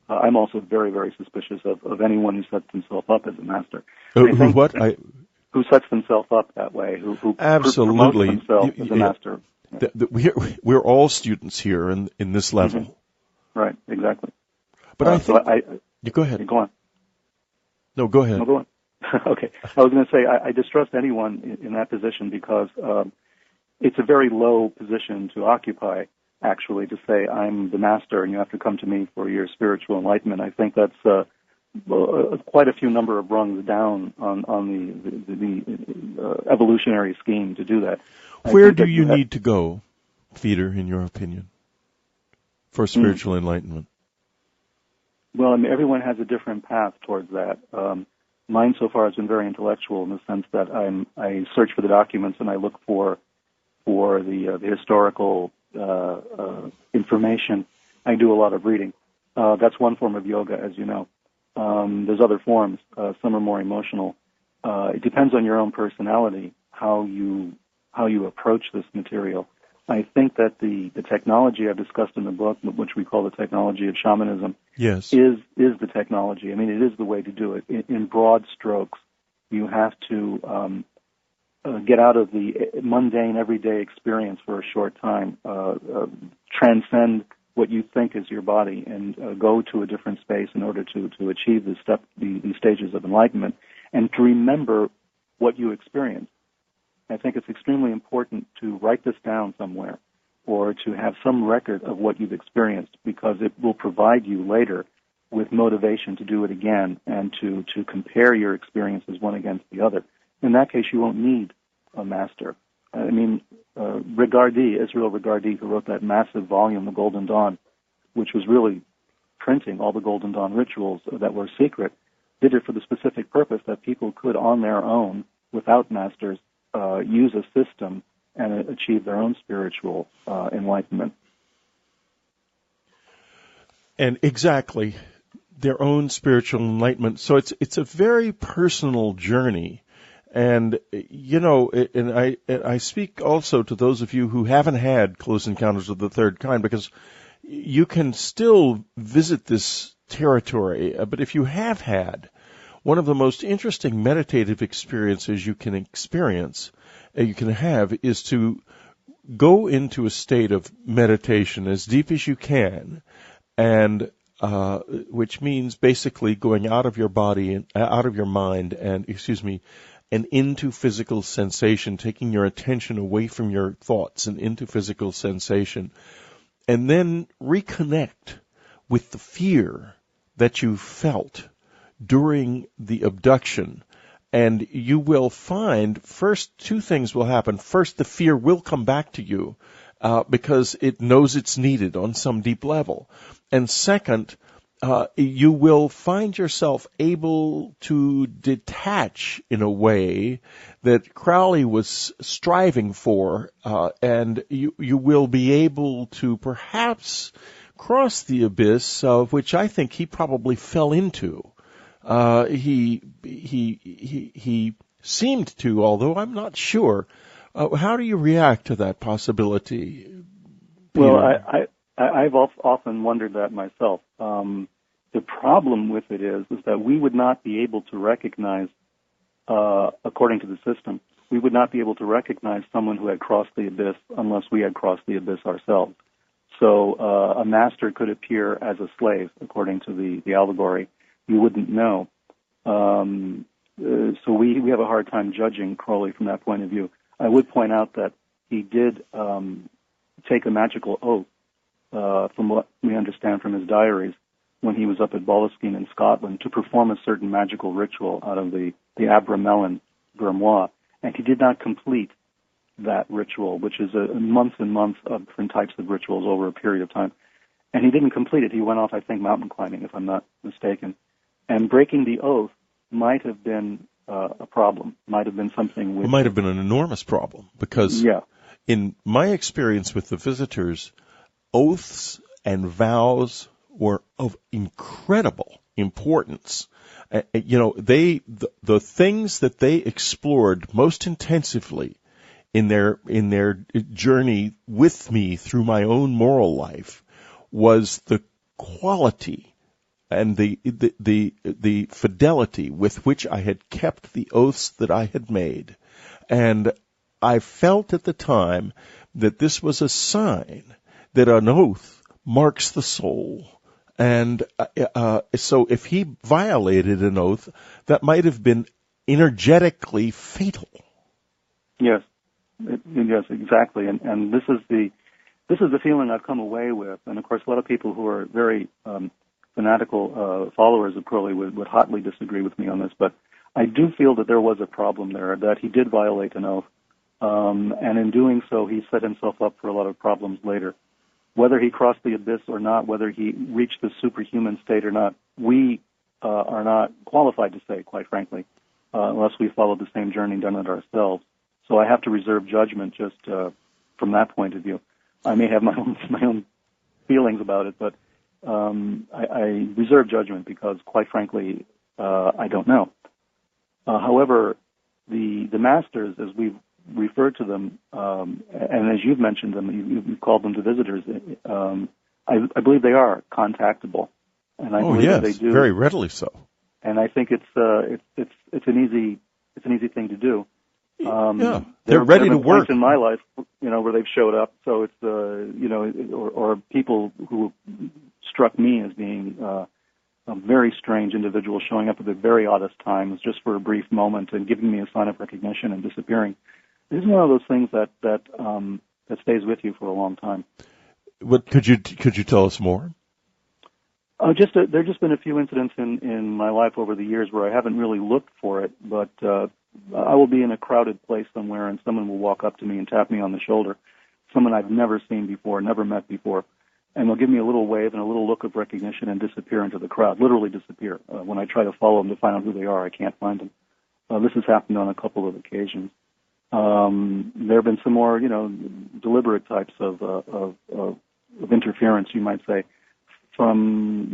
I'm also very, very suspicious of anyone who sets himself up as a master. Who sets themselves up that way, who absolutely promotes themselves as a master. Yeah. We're all students here in this level. Mm-hmm. Right, exactly. But I think... you go ahead. Go on. No, go ahead. No, go on. Okay. I was going to say, I distrust anyone in that position because it's a very low position to occupy, actually, to say, I'm the master and you have to come to me for your spiritual enlightenment. I think that's quite a few number of rungs down on the evolutionary scheme to do that. Where do you need to go, Peter, in your opinion? for spiritual enlightenment? Well, I mean, everyone has a different path towards that. Mine so far has been very intellectual in the sense that I search for the documents and I look for the historical information. I do a lot of reading. That's one form of yoga, as you know. There's other forms. Some are more emotional. It depends on your own personality how you approach this material. I think that the technology I've discussed in the book, which we call the technology of shamanism, yes, is the technology. I mean, it is the way to do it. In broad strokes, you have to get out of the mundane, everyday experience for a short time, transcend what you think is your body, and go to a different space in order to achieve the stages of enlightenment, and to remember what you experienced. I think it's extremely important to write this down somewhere or to have some record of what you've experienced, because it will provide you later with motivation to do it again and to compare your experiences one against the other. In that case, you won't need a master. I mean, Israel Regardi, who wrote that massive volume, The Golden Dawn, which was really printing all the Golden Dawn rituals that were secret, did it for the specific purpose that people could, on their own, without masters, use a system and achieve their own spiritual enlightenment. And exactly, their own spiritual enlightenment. So it's a very personal journey. And, you know, and I speak also to those of you who haven't had Close Encounters of the Third Kind, because you can still visit this territory. But if you have had, one of the most interesting meditative experiences you can have is to go into a state of meditation as deep as you can, and which means basically going out of your body and out of your mind and into physical sensation, taking your attention away from your thoughts and into physical sensation, and then reconnect with the fear that you felt during the abduction. And you will find, first, two things will happen. First, the fear will come back to you because it knows it's needed on some deep level. And second, you will find yourself able to detach in a way that Crowley was striving for, and you will be able to perhaps cross the abyss, which I think he probably fell into. He seemed to, although I'm not sure. How do you react to that possibility, Peter? Well, I've often wondered that myself. The problem with it is that we would not be able to recognize, according to the system, we would not be able to recognize someone who had crossed the abyss unless we had crossed the abyss ourselves. So a master could appear as a slave, according to the allegory. You wouldn't know. So we have a hard time judging Crowley from that point of view. I would point out that he did take a magical oath, from what we understand from his diaries, when he was up at Boleskine in Scotland, to perform a certain magical ritual out of the Abramelin grimoire. And he did not complete that ritual, which is months and months of different types of rituals over a period of time. And he didn't complete it. He went off, I think, mountain climbing, if I'm not mistaken. And breaking the oath might have been a problem, might have been something which... It might have been an enormous problem, because in my experience with the visitors, oaths and vows were of incredible importance. The things that they explored most intensively in their journey with me through my own moral life was the quality and the fidelity with which I had kept the oaths that I had made. And I felt at the time that this was a sign that an oath marks the soul. And so if he violated an oath, that might have been energetically fatal. Yes, yes, exactly. And this is the feeling I've come away with. And of course, a lot of people who are very fanatical followers of Crowley would hotly disagree with me on this. But I do feel that there was a problem there, that he did violate an oath, and in doing so, he set himself up for a lot of problems later. whether he crossed the abyss or not, whether he reached the superhuman state or not, we are not qualified to say, quite frankly, unless we followed the same journey done it ourselves. So I have to reserve judgment just from that point of view. I may have my own feelings about it, but I reserve judgment because, quite frankly, I don't know. However, the masters, as we've referred to them, and as you've mentioned them, you've called them the visitors. I believe they are contactable, and I believe that they do very readily so. And I think it's an easy thing to do. They're ready to work. In my life, where they've showed up. So it's or people who struck me as being a very strange individual showing up at the very oddest times, just for a brief moment, and giving me a sign of recognition and disappearing. This is one of those things that stays with you for a long time. What could you tell us more? There have just been a few incidents in my life over the years where I haven't really looked for it, but I will be in a crowded place somewhere and someone will walk up to me and tap me on the shoulder, someone I've never seen before, never met before, and they'll give me a little wave and a little look of recognition and disappear into the crowd, literally disappear. When I try to follow them to find out who they are, I can't find them. This has happened on a couple of occasions. There have been some more, deliberate types of interference, you might say, from,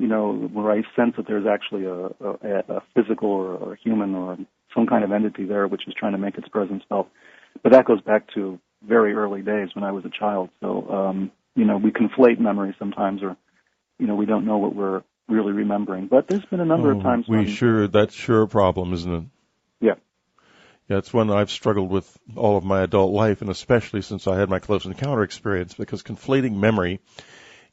where I sense that there's actually a physical or a human or some kind of entity there which is trying to make its presence felt. But that goes back to very early days when I was a child. So, we conflate memories sometimes, or, we don't know what we're really remembering. But there's been a number of times that's sure a problem, isn't it? Yeah. Yeah, it's one I've struggled with all of my adult life, and especially since I had my close encounter experience, because conflating memory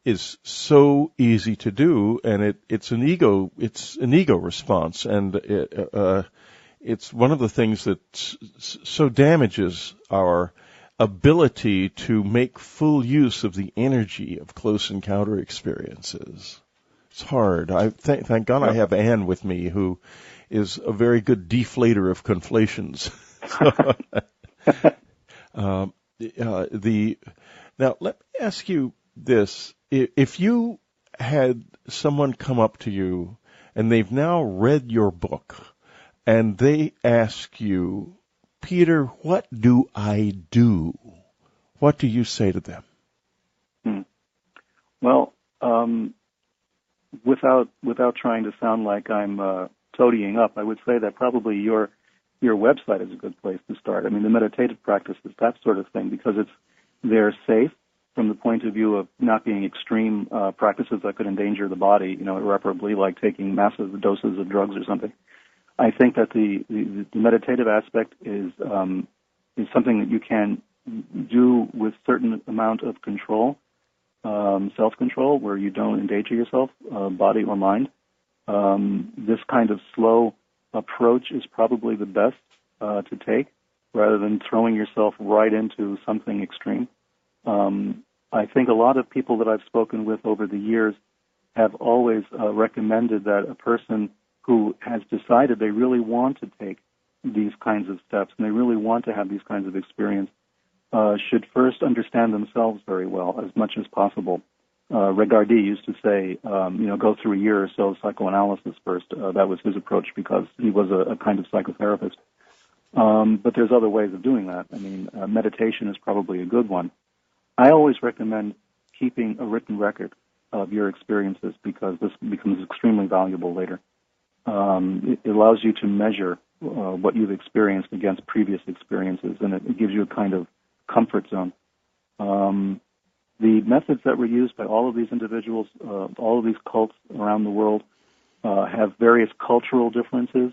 is so easy to do, and it's an ego response, and it's one of the things that so damages our ability to make full use of the energy of close encounter experiences. It's hard. Thank God I have Anne with me, who is a very good deflator of conflations. Now, let me ask you this. If you had someone come up to you and they've now read your book and they ask you, Peter, what do I do? What do you say to them? Well, without trying to sound like I'm toadying up, I would say that probably your website is a good place to start. I mean, the meditative practices, that sort of thing, because they're safe from the point of view of not being extreme practices that could endanger the body, irreparably, like taking massive doses of drugs or something. I think that the meditative aspect is something that you can do with certain amount of control, self-control, where you don't endanger yourself, body or mind. This kind of slow approach is probably the best to take, rather than throwing yourself right into something extreme. I think a lot of people that I've spoken with over the years have always recommended that a person who has decided they really want to take these kinds of steps and they really want to have these kinds of experience should first understand themselves very well, as much as possible. Regardi used to say, go through a year or so of psychoanalysis first. That was his approach because he was a kind of psychotherapist. But there's other ways of doing that. I mean, meditation is probably a good one. I always recommend keeping a written record of your experiences because this becomes extremely valuable later. It allows you to measure what you've experienced against previous experiences, and it gives you a kind of comfort zone. The methods that were used by all of these individuals, all of these cults around the world, have various cultural differences,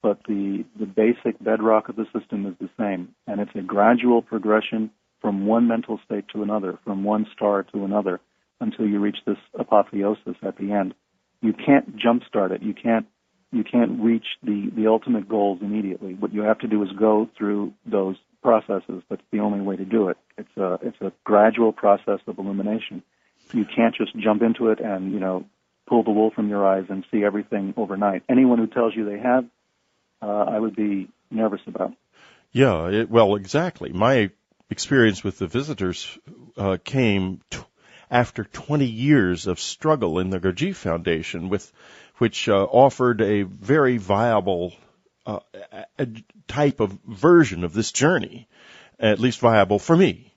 but the basic bedrock of the system is the same, and it's a gradual progression from one mental state to another, from one star to another, until you reach this apotheosis at the end. You can't jumpstart it. You can't reach the ultimate goals immediately. What you have to do is go through those processes. That's the only way to do it. It's a gradual process of illumination. You can't just jump into it and, pull the wool from your eyes and see everything overnight. Anyone who tells you they have, I would be nervous about. Yeah, exactly. My experience with the visitors came after 20 years of struggle in the Gurdjieff Foundation, which offered a very viable a type of version of this journey, at least viable for me.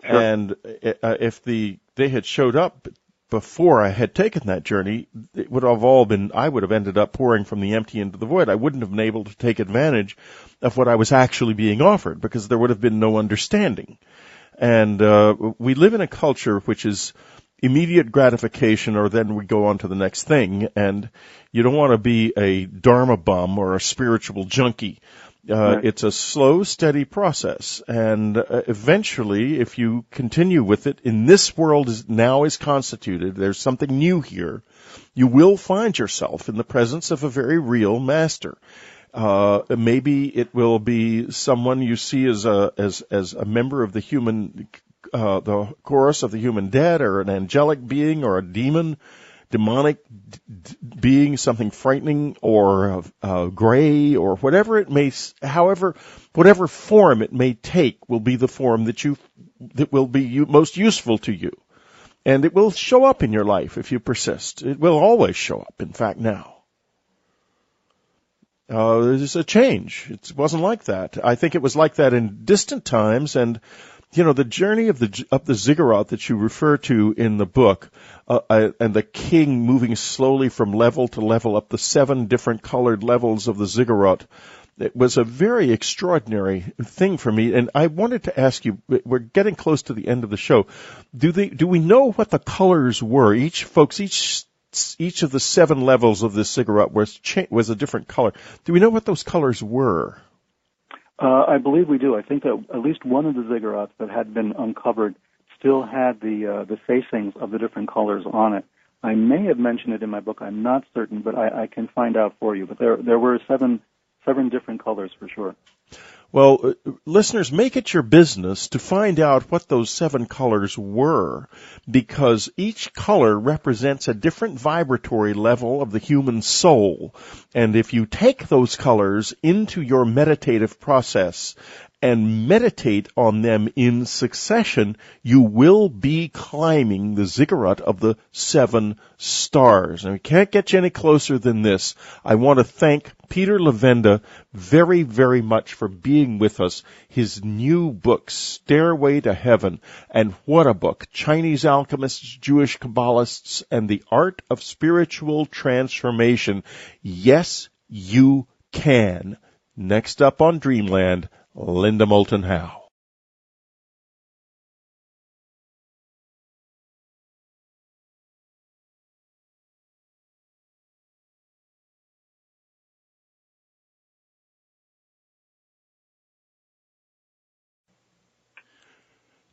Sure. And if they had showed up before I had taken that journey, it would have all been, I would have ended up pouring from the empty into the void. I wouldn't have been able to take advantage of what I was actually being offered, because there would have been no understanding. And we live in a culture which is immediate gratification, or then we go on to the next thing, and you don't want to be a dharma bum or a spiritual junkie. Right. It's a slow, steady process, and eventually, if you continue with it, in this world as now is constituted, there's something new here, you will find yourself in the presence of a very real master. Maybe it will be someone you see as a member of the human, the chorus of the human dead, or an angelic being, or a demonic being, something frightening, or gray, or whatever it may, whatever form it may take will be the form that will be most useful to you. And it will show up in your life if you persist. It will always show up, in fact, now. There's a change. It wasn't like that. I think it was like that in distant times, and the journey of the ziggurat that you refer to in the book, and the king moving slowly from level to level up the 7 different colored levels of the ziggurat, it was a very extraordinary thing for me. And I wanted to ask you, we're getting close to the end of the show. Do we know what the colors were? Each of the 7 levels of this ziggurat was a different color. Do we know what those colors were? I believe we do. I think that at least one of the ziggurats that had been uncovered still had the facings of the different colors on it. I may have mentioned it in my book. I'm not certain, but I can find out for you. But there were seven different colors for sure. Well, listeners, make it your business to find out what those 7 colors were, because each color represents a different vibratory level of the human soul. And if you take those colors into your meditative process and meditate on them in succession, you will be climbing the ziggurat of the 7 stars. And we can't get you any closer than this. I want to thank Peter Levenda very, very much for being with us. His new book, Stairway to Heaven, and what a book. Chinese alchemists, Jewish Kabbalists, and the art of spiritual transformation. Yes, you can. Next up on Dreamland, Linda Moulton Howe.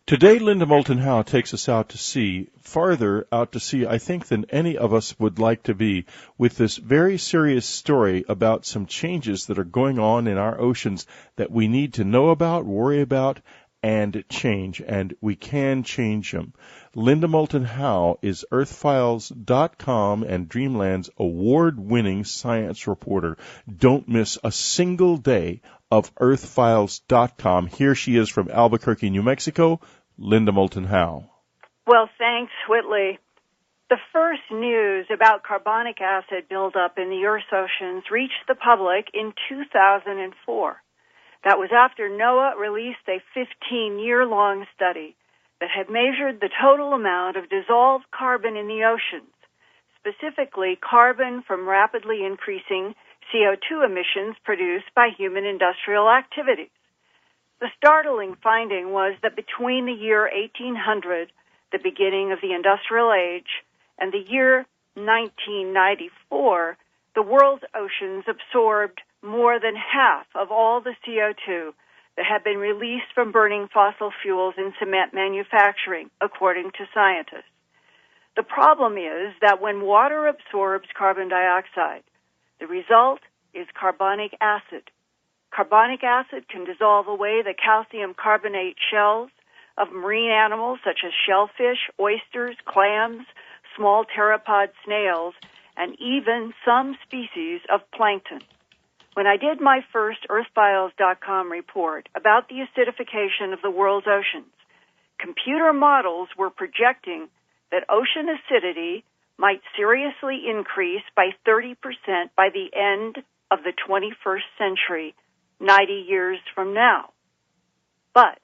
Today, Linda Moulton Howe takes us out to sea, farther out to sea, I think, than any of us would like to be, with this very serious story about some changes that are going on in our oceans that we need to know about, worry about, and change, and we can change them. Linda Moulton Howe is EarthFiles.com and Dreamland's award-winning science reporter. Don't miss a single day of EarthFiles.com. Here she is from Albuquerque, New Mexico, Linda Moulton Howe. Well, thanks, Whitley. The first news about carbonic acid buildup in the Earth's oceans reached the public in 2004. That was after NOAA released a 15-year-long study that had measured the total amount of dissolved carbon in the oceans, specifically carbon from rapidly increasing CO2 emissions produced by human industrial activities. The startling finding was that between the year 1800, the beginning of the industrial age, and the year 1994, the world's oceans absorbed more than half of all the CO2 that had been released from burning fossil fuels in cement manufacturing, according to scientists. The problem is that when water absorbs carbon dioxide, the result is carbonic acid. Carbonic acid can dissolve away the calcium carbonate shells of marine animals such as shellfish, oysters, clams, small pteropod snails, and even some species of plankton. When I did my first EarthFiles.com report about the acidification of the world's oceans, computer models were projecting that ocean acidity might seriously increase by 30% by the end of the 21st century, 90 years from now. But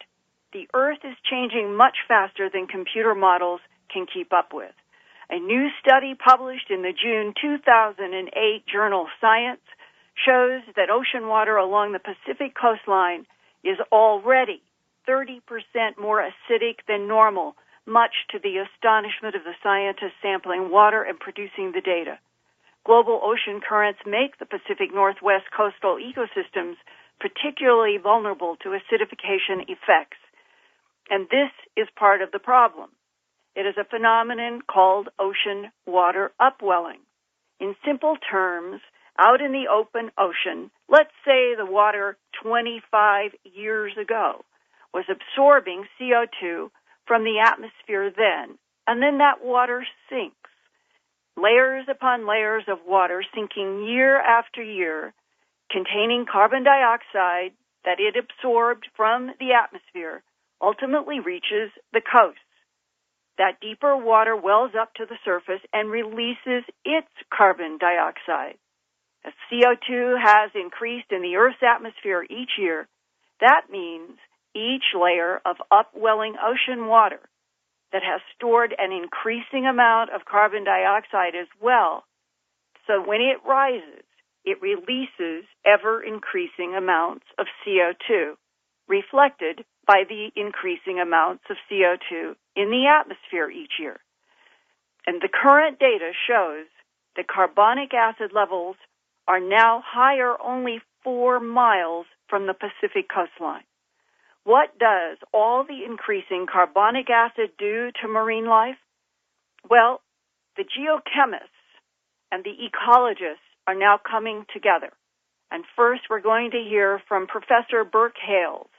the Earth is changing much faster than computer models can keep up with. A new study published in the June 2008 journal Science shows that ocean water along the Pacific coastline is already 30% more acidic than normal, much to the astonishment of the scientists sampling water and producing the data. Global ocean currents make the Pacific Northwest coastal ecosystems particularly vulnerable to acidification effects. And this is part of the problem. It is a phenomenon called ocean water upwelling. In simple terms, out in the open ocean, let's say the water 25 years ago was absorbing CO2 from the atmosphere then, and then that water sinks. Layers upon layers of water sinking year after year, containing carbon dioxide that it absorbed from the atmosphere, ultimately reaches the coast. That deeper water wells up to the surface and releases its carbon dioxide. As CO2 has increased in the Earth's atmosphere each year, that means each layer of upwelling ocean water that has stored an increasing amount of carbon dioxide as well. So when it rises, it releases ever-increasing amounts of CO2, reflected by the increasing amounts of CO2 in the atmosphere each year. And the current data shows that carbonic acid levels are now higher only 4 miles from the Pacific coastline. What does all the increasing carbonic acid do to marine life? Well, the geochemists and the ecologists are now coming together. And first, we're going to hear from Professor Burke Hales,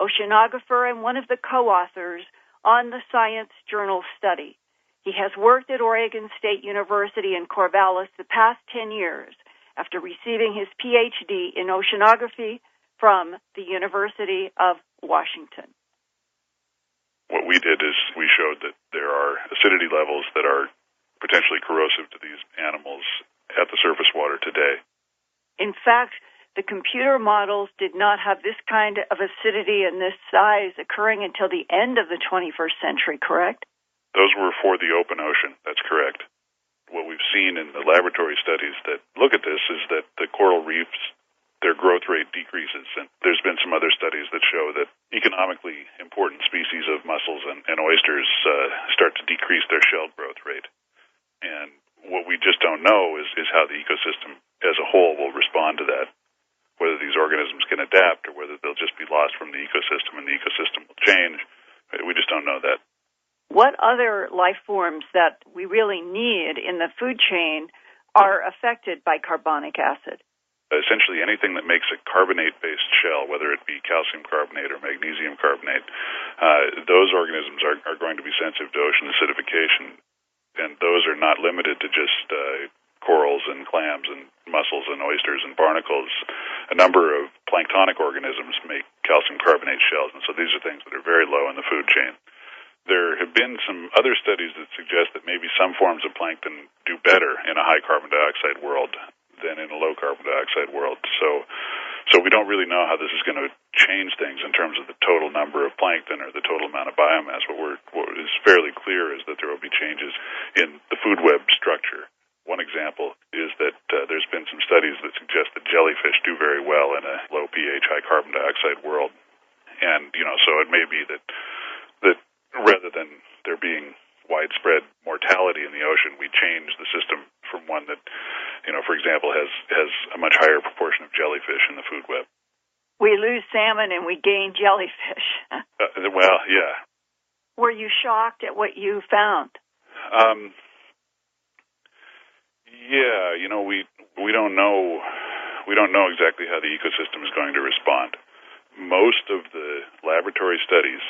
oceanographer and one of the co-authors on the Science Journal study. He has worked at Oregon State University in Corvallis the past 10 years after receiving his PhD in oceanography from the University of Washington. What we did is we showed that there are acidity levels that are potentially corrosive to these animals at the surface water today. In fact, the computer models did not have this kind of acidity and this size occurring until the end of the 21st century, correct? Those were for the open ocean. That's correct. What we've seen in the laboratory studies that look at this is that the coral reefs, their growth rate decreases. And there's been some other studies that show that economically important species of mussels and oysters start to decrease their shell growth rate. And what we just don't know is how the ecosystem as a whole will respond to that, whether these organisms can adapt or whether they'll just be lost from the ecosystem and the ecosystem will change. We just don't know that. What other life forms that we really need in the food chain are affected by carbonic acid? Essentially anything that makes a carbonate-based shell, whether it be calcium carbonate or magnesium carbonate, those organisms are going to be sensitive to ocean acidification. And those are not limited to just corals and clams and mussels and oysters and barnacles. A number of planktonic organisms make calcium carbonate shells, and so these are things that are very low in the food chain. There have been some other studies that suggest that maybe some forms of plankton do better in a high carbon dioxide world than in a low carbon dioxide world. So we don't really know how this is going to change things in terms of the total number of plankton or the total amount of biomass. What is fairly clear is that there will be changes in the food web structure. One example is that there's been some studies that suggest that jellyfish do very well in a low pH, high carbon dioxide world. And, so it may be that rather than there being widespread mortality in the ocean, we change the system from one that, for example, has a much higher proportion of jellyfish in the food web. We lose salmon and we gain jellyfish. Well, yeah. Were you shocked at what you found? Yeah, we don't know. We don't know exactly how the ecosystem is going to respond. Most of the laboratory studies,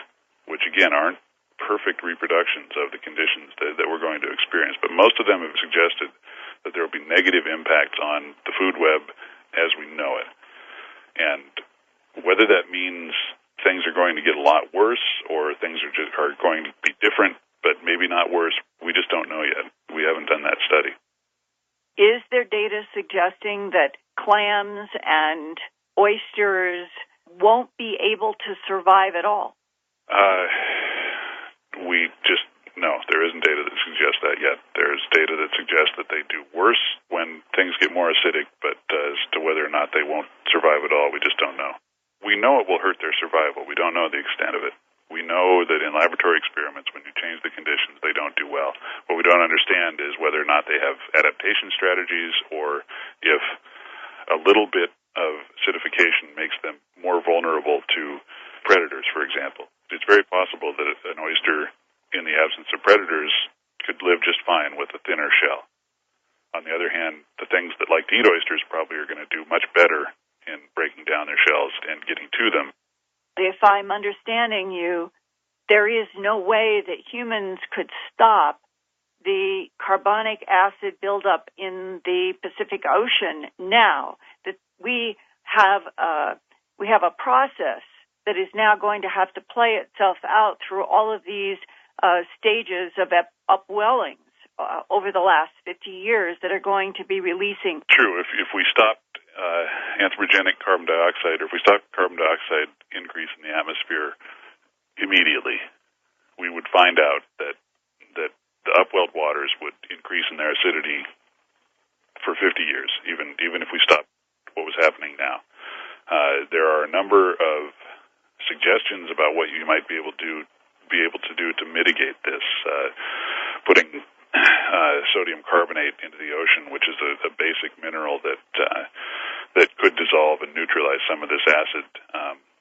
which again aren't perfect reproductions of the conditions that we're going to experience, but most of them have suggested that there will be negative impacts on the food web as we know it. And whether that means things are going to get a lot worse or things are going to be different but maybe not worse, We just don't know yet. We haven't done that study. Is there data suggesting that clams and oysters won't be able to survive at all? No, there isn't data that suggests that yet. There's data that suggests that they do worse when things get more acidic, but as to whether or not they won't survive at all, we just don't know. We know it will hurt their survival. We don't know the extent of it. We know that in laboratory experiments, when you change the conditions, they don't do well. What we don't understand is whether or not they have adaptation strategies, or if a little bit of acidification makes them more vulnerable to predators, for example. It's very possible that an oyster, in the absence of predators, could live just fine with a thinner shell. On the other hand, the things that like to eat oysters probably are going to do much better in breaking down their shells and getting to them. If I'm understanding you, there is no way that humans could stop the carbonic acid buildup in the Pacific Ocean now. That we have a process that is now going to have to play itself out through all of these stages of upwellings over the last 50 years that are going to be releasing. True. If we stopped anthropogenic carbon dioxide, or if we stopped carbon dioxide increase in the atmosphere immediately, we would find out that the upwelled waters would increase in their acidity for 50 years, even if we stopped what was happening now. There are a number of suggestions about what you might be able to do to mitigate this. Putting sodium carbonate into the ocean, which is a basic mineral that could dissolve and neutralize some of this acid.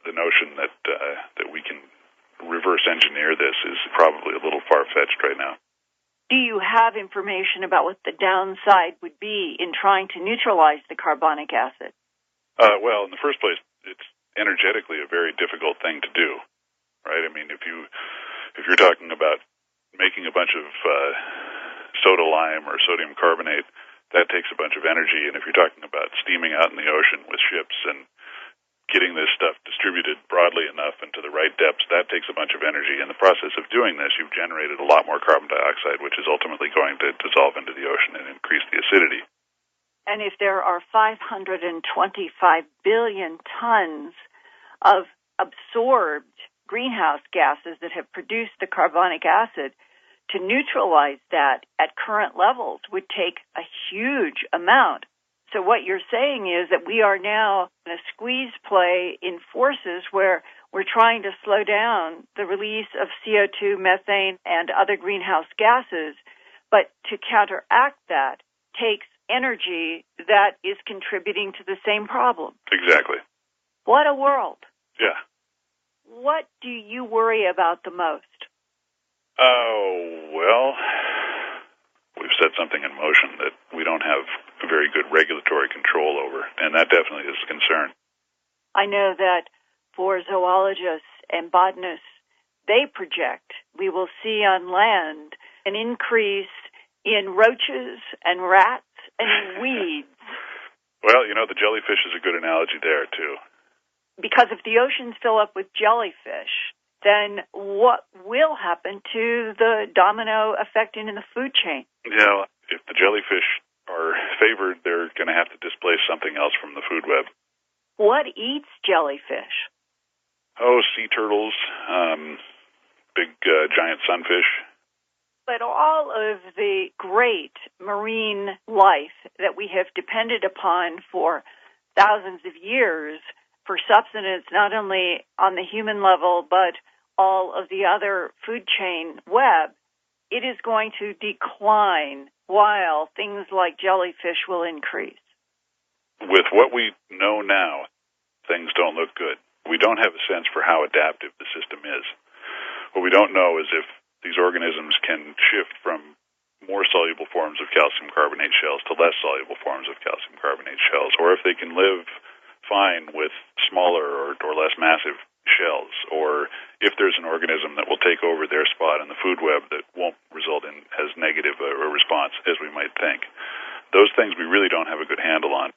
The notion that we can reverse engineer this is probably a little far-fetched right now. Do you have information about what the downside would be in trying to neutralize the carbonic acid? Well, in the first place, it's energetically a very difficult thing to do, right? I mean, if you're talking about making a bunch of soda lime or sodium carbonate, that takes a bunch of energy. And if you're talking about steaming out in the ocean with ships and getting this stuff distributed broadly enough and to the right depths, that takes a bunch of energy. In the process of doing this, you've generated a lot more carbon dioxide, which is ultimately going to dissolve into the ocean and increase the acidity. And if there are 525 billion tons of absorbed greenhouse gases that have produced the carbonic acid, to neutralize that at current levels would take a huge amount. So what you're saying is that we are now in a squeeze play in forces where we're trying to slow down the release of CO2, methane, and other greenhouse gases, but to counteract that takes energy that is contributing to the same problem. Exactly. What a world. Yeah. What do you worry about the most? Oh, well, we've set something in motion that we don't have a very good regulatory control over, and that definitely is a concern. I know that for zoologists and botanists, they project we will see on land an increase in roaches and rats and weeds. Well, the jellyfish is a good analogy there, too. Because if the oceans fill up with jellyfish, then what will happen to the domino effect in the food chain? If the jellyfish are favored, they're going to have to displace something else from the food web. What eats jellyfish? Oh, sea turtles, big giant sunfish. But all of the great marine life that we have depended upon for thousands of years for subsistence, not only on the human level, but all of the other food chain web, it is going to decline while things like jellyfish will increase. With what we know now, things don't look good. We don't have a sense for how adaptive the system is. What we don't know is if these organisms can shift from more soluble forms of calcium carbonate shells to less soluble forms of calcium carbonate shells, or if they can live fine with smaller or less massive shells, or if there's an organism that will take over their spot in the food web that won't result in as negative a response as we might think. Those things we really don't have a good handle on.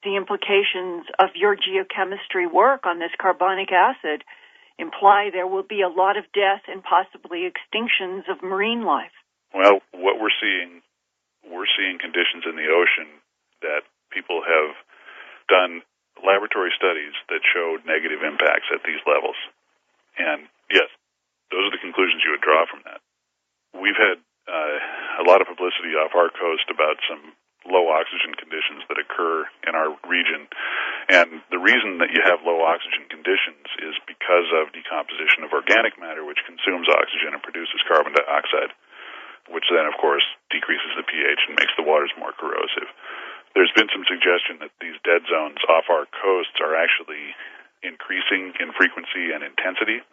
The implications of your geochemistry work on this carbonic acid imply there will be a lot of death and possibly extinctions of marine life. Well, what we're seeing conditions in the ocean that people have done laboratory studies that showed negative impacts at these levels. And yes, those are the conclusions you would draw from that. We've had a lot of publicity off our coast about some low oxygen conditions that occur in our region. And the reason that you have low oxygen conditions is because of decomposition of organic matter, which consumes oxygen and produces carbon dioxide, which then, of course, decreases the pH and makes the waters more corrosive. There's been some suggestion that these dead zones off our coasts are actually increasing in frequency and intensity,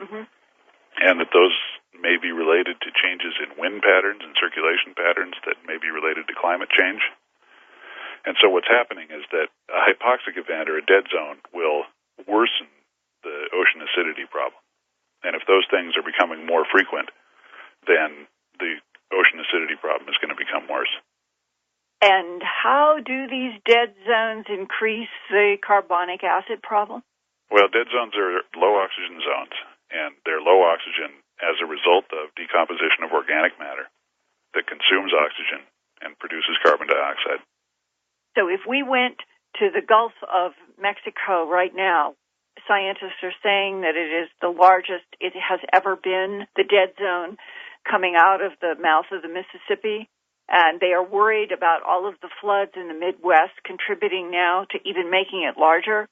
and that those may be related to changes in wind patterns and circulation patterns that may be related to climate change. And so what's happening is that a hypoxic event or a dead zone will worsen the ocean acidity problem. And if those things are becoming more frequent, then the ocean acidity problem is going to become worse. And how do these dead zones increase the carbonic acid problem? Well, dead zones are low oxygen zones, and they're low oxygen as a result of decomposition of organic matter that consumes oxygen and produces carbon dioxide. So if we went to the Gulf of Mexico right now, scientists are saying that it is the largest it has ever been, the dead zone coming out of the mouth of the Mississippi, and they are worried about all of the floods in the Midwest contributing now to even making it larger.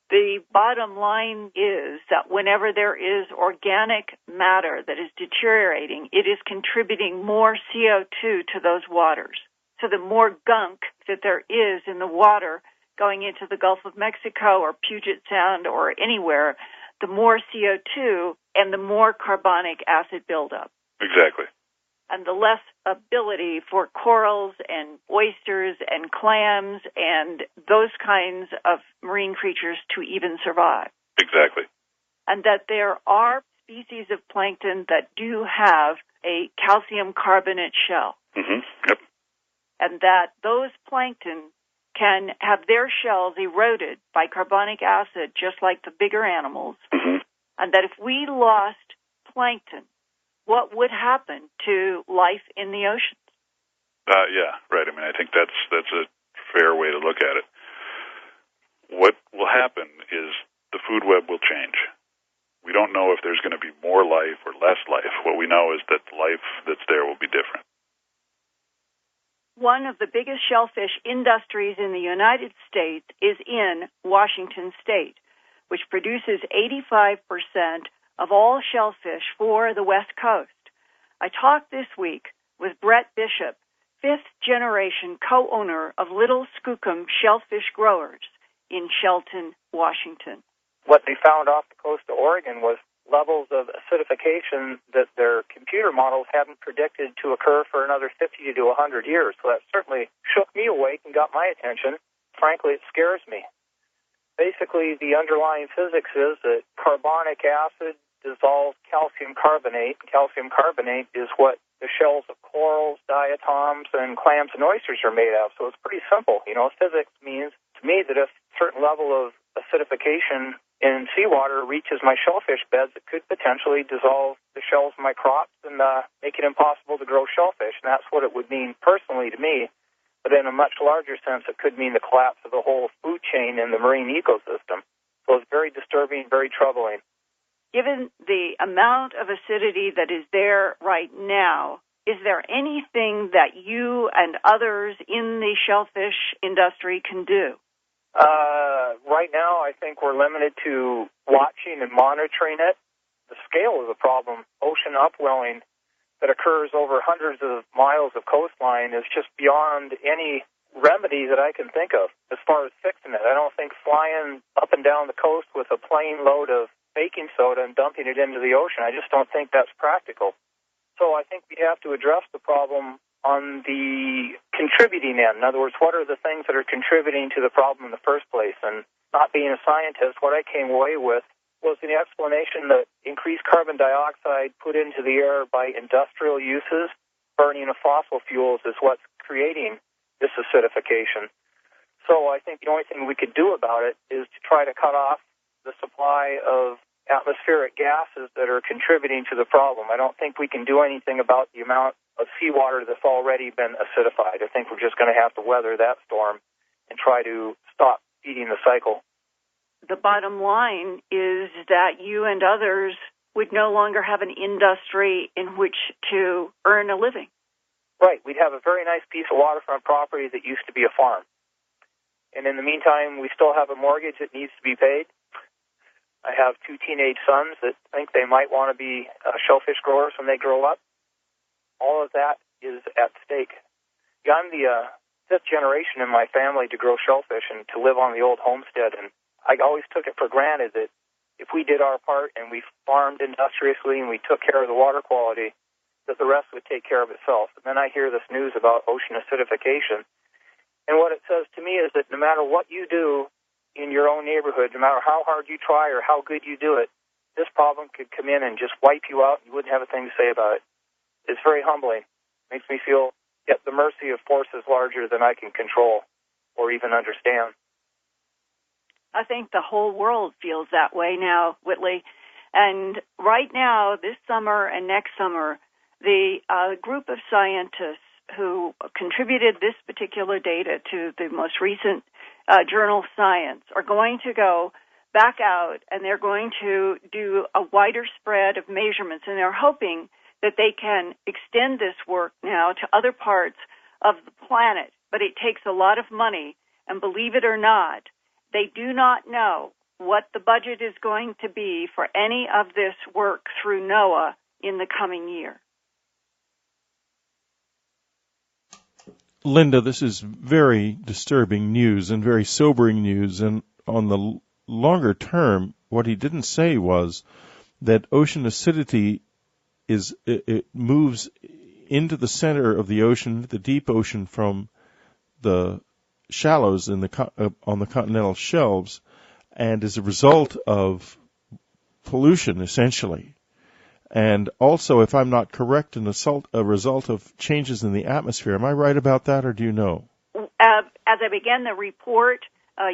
The bottom line is that whenever there is organic matter that is deteriorating, it is contributing more CO2 to those waters. So the more gunk that there is in the water going into the Gulf of Mexico or Puget Sound or anywhere, the more CO2 and the more carbonic acid buildup. Exactly. And the less ability for corals and oysters and clams and those kinds of marine creatures to even survive. Exactly. And that there are species of plankton that do have a calcium carbonate shell. Yep. And that those plankton can have their shells eroded by carbonic acid just like the bigger animals. And that if we lost plankton, what would happen to life in the oceans? Yeah, right. I mean, I think that's a fair way to look at it. What will happen is the food web will change. We don't know if there's going to be more life or less life. What we know is that the life that's there will be different. One of the biggest shellfish industries in the United States is in Washington State, which produces 85% of all shellfish for the West Coast. I talked this week with Brett Bishop, fifth-generation co-owner of Little Skookum Shellfish Growers in Shelton, Washington. What they found off the coast of Oregon was levels of acidification that their computer models hadn't predicted to occur for another 50 to 100 years. So that certainly shook me awake and got my attention. Frankly, it scares me. Basically, the underlying physics is that carbonic acid dissolves calcium carbonate. Calcium carbonate is what the shells of corals, diatoms, and clams and oysters are made of. So it's pretty simple. Physics means to me that if a certain level of acidification in seawater reaches my shellfish beds, it could potentially dissolve the shells of my crops and make it impossible to grow shellfish. And that's what it would mean personally to me. But in a much larger sense, it could mean the collapse of the whole food chain in the marine ecosystem. So it's very disturbing, very troubling. Given the amount of acidity that is there right now, is there anything that you and others in the shellfish industry can do? Right now, I think we're limited to watching and monitoring it. The scale of the problem, ocean upwelling that occurs over hundreds of miles of coastline, is just beyond any remedy that I can think of as far as fixing it. I don't think flying up and down the coast with a plane load of baking soda and dumping it into the ocean, I just don't think that's practical. So I think we have to address the problem on the contributing end. In other words, what are the things that are contributing to the problem in the first place? And not being a scientist, what I came away with was the explanation that increased carbon dioxide put into the air by industrial uses, burning of fossil fuels, is what's creating this acidification. So I think the only thing we could do about it is to try to cut off the supply of atmospheric gases that are contributing to the problem. I don't think we can do anything about the amount of seawater that's already been acidified. I think we're just going to have to weather that storm and try to stop feeding the cycle. The bottom line is that you and others would no longer have an industry in which to earn a living. Right. We'd have a very nice piece of waterfront property that used to be a farm. And in the meantime, we still have a mortgage that needs to be paid. I have 2 teenage sons that think they might want to be shellfish growers when they grow up. All of that is at stake. I'm the 5th generation in my family to grow shellfish and to live on the old homestead, and I always took it for granted that if we did our part and we farmed industriously and we took care of the water quality, that the rest would take care of itself. And then I hear this news about ocean acidification, and what it says to me is that no matter what you do in your own neighborhood, no matter how hard you try or how good you do it, this problem could come in and just wipe you out and you wouldn't have a thing to say about it. It's very humbling. It makes me feel at the mercy of forces larger than I can control or even understand. I think the whole world feels that way now, Whitley. And right now, this summer and next summer, the group of scientists who contributed this particular data to the most recent journal Science are going to go back out and they're going to do a wider spread of measurements, and they're hoping that they can extend this work now to other parts of the planet. But it takes a lot of money, and believe it or not, they do not know what the budget is going to be for any of this work through NOAA in the coming year. Linda, this is very disturbing news and very sobering news. And on the longer term, what he didn't say was that ocean acidity it moves into the center of the ocean, the deep ocean, from the shallows in on the continental shelves, and is a result of pollution, essentially. And also, if I'm not correct, a result of changes in the atmosphere. Am I right about that, or do you know? As I began the report,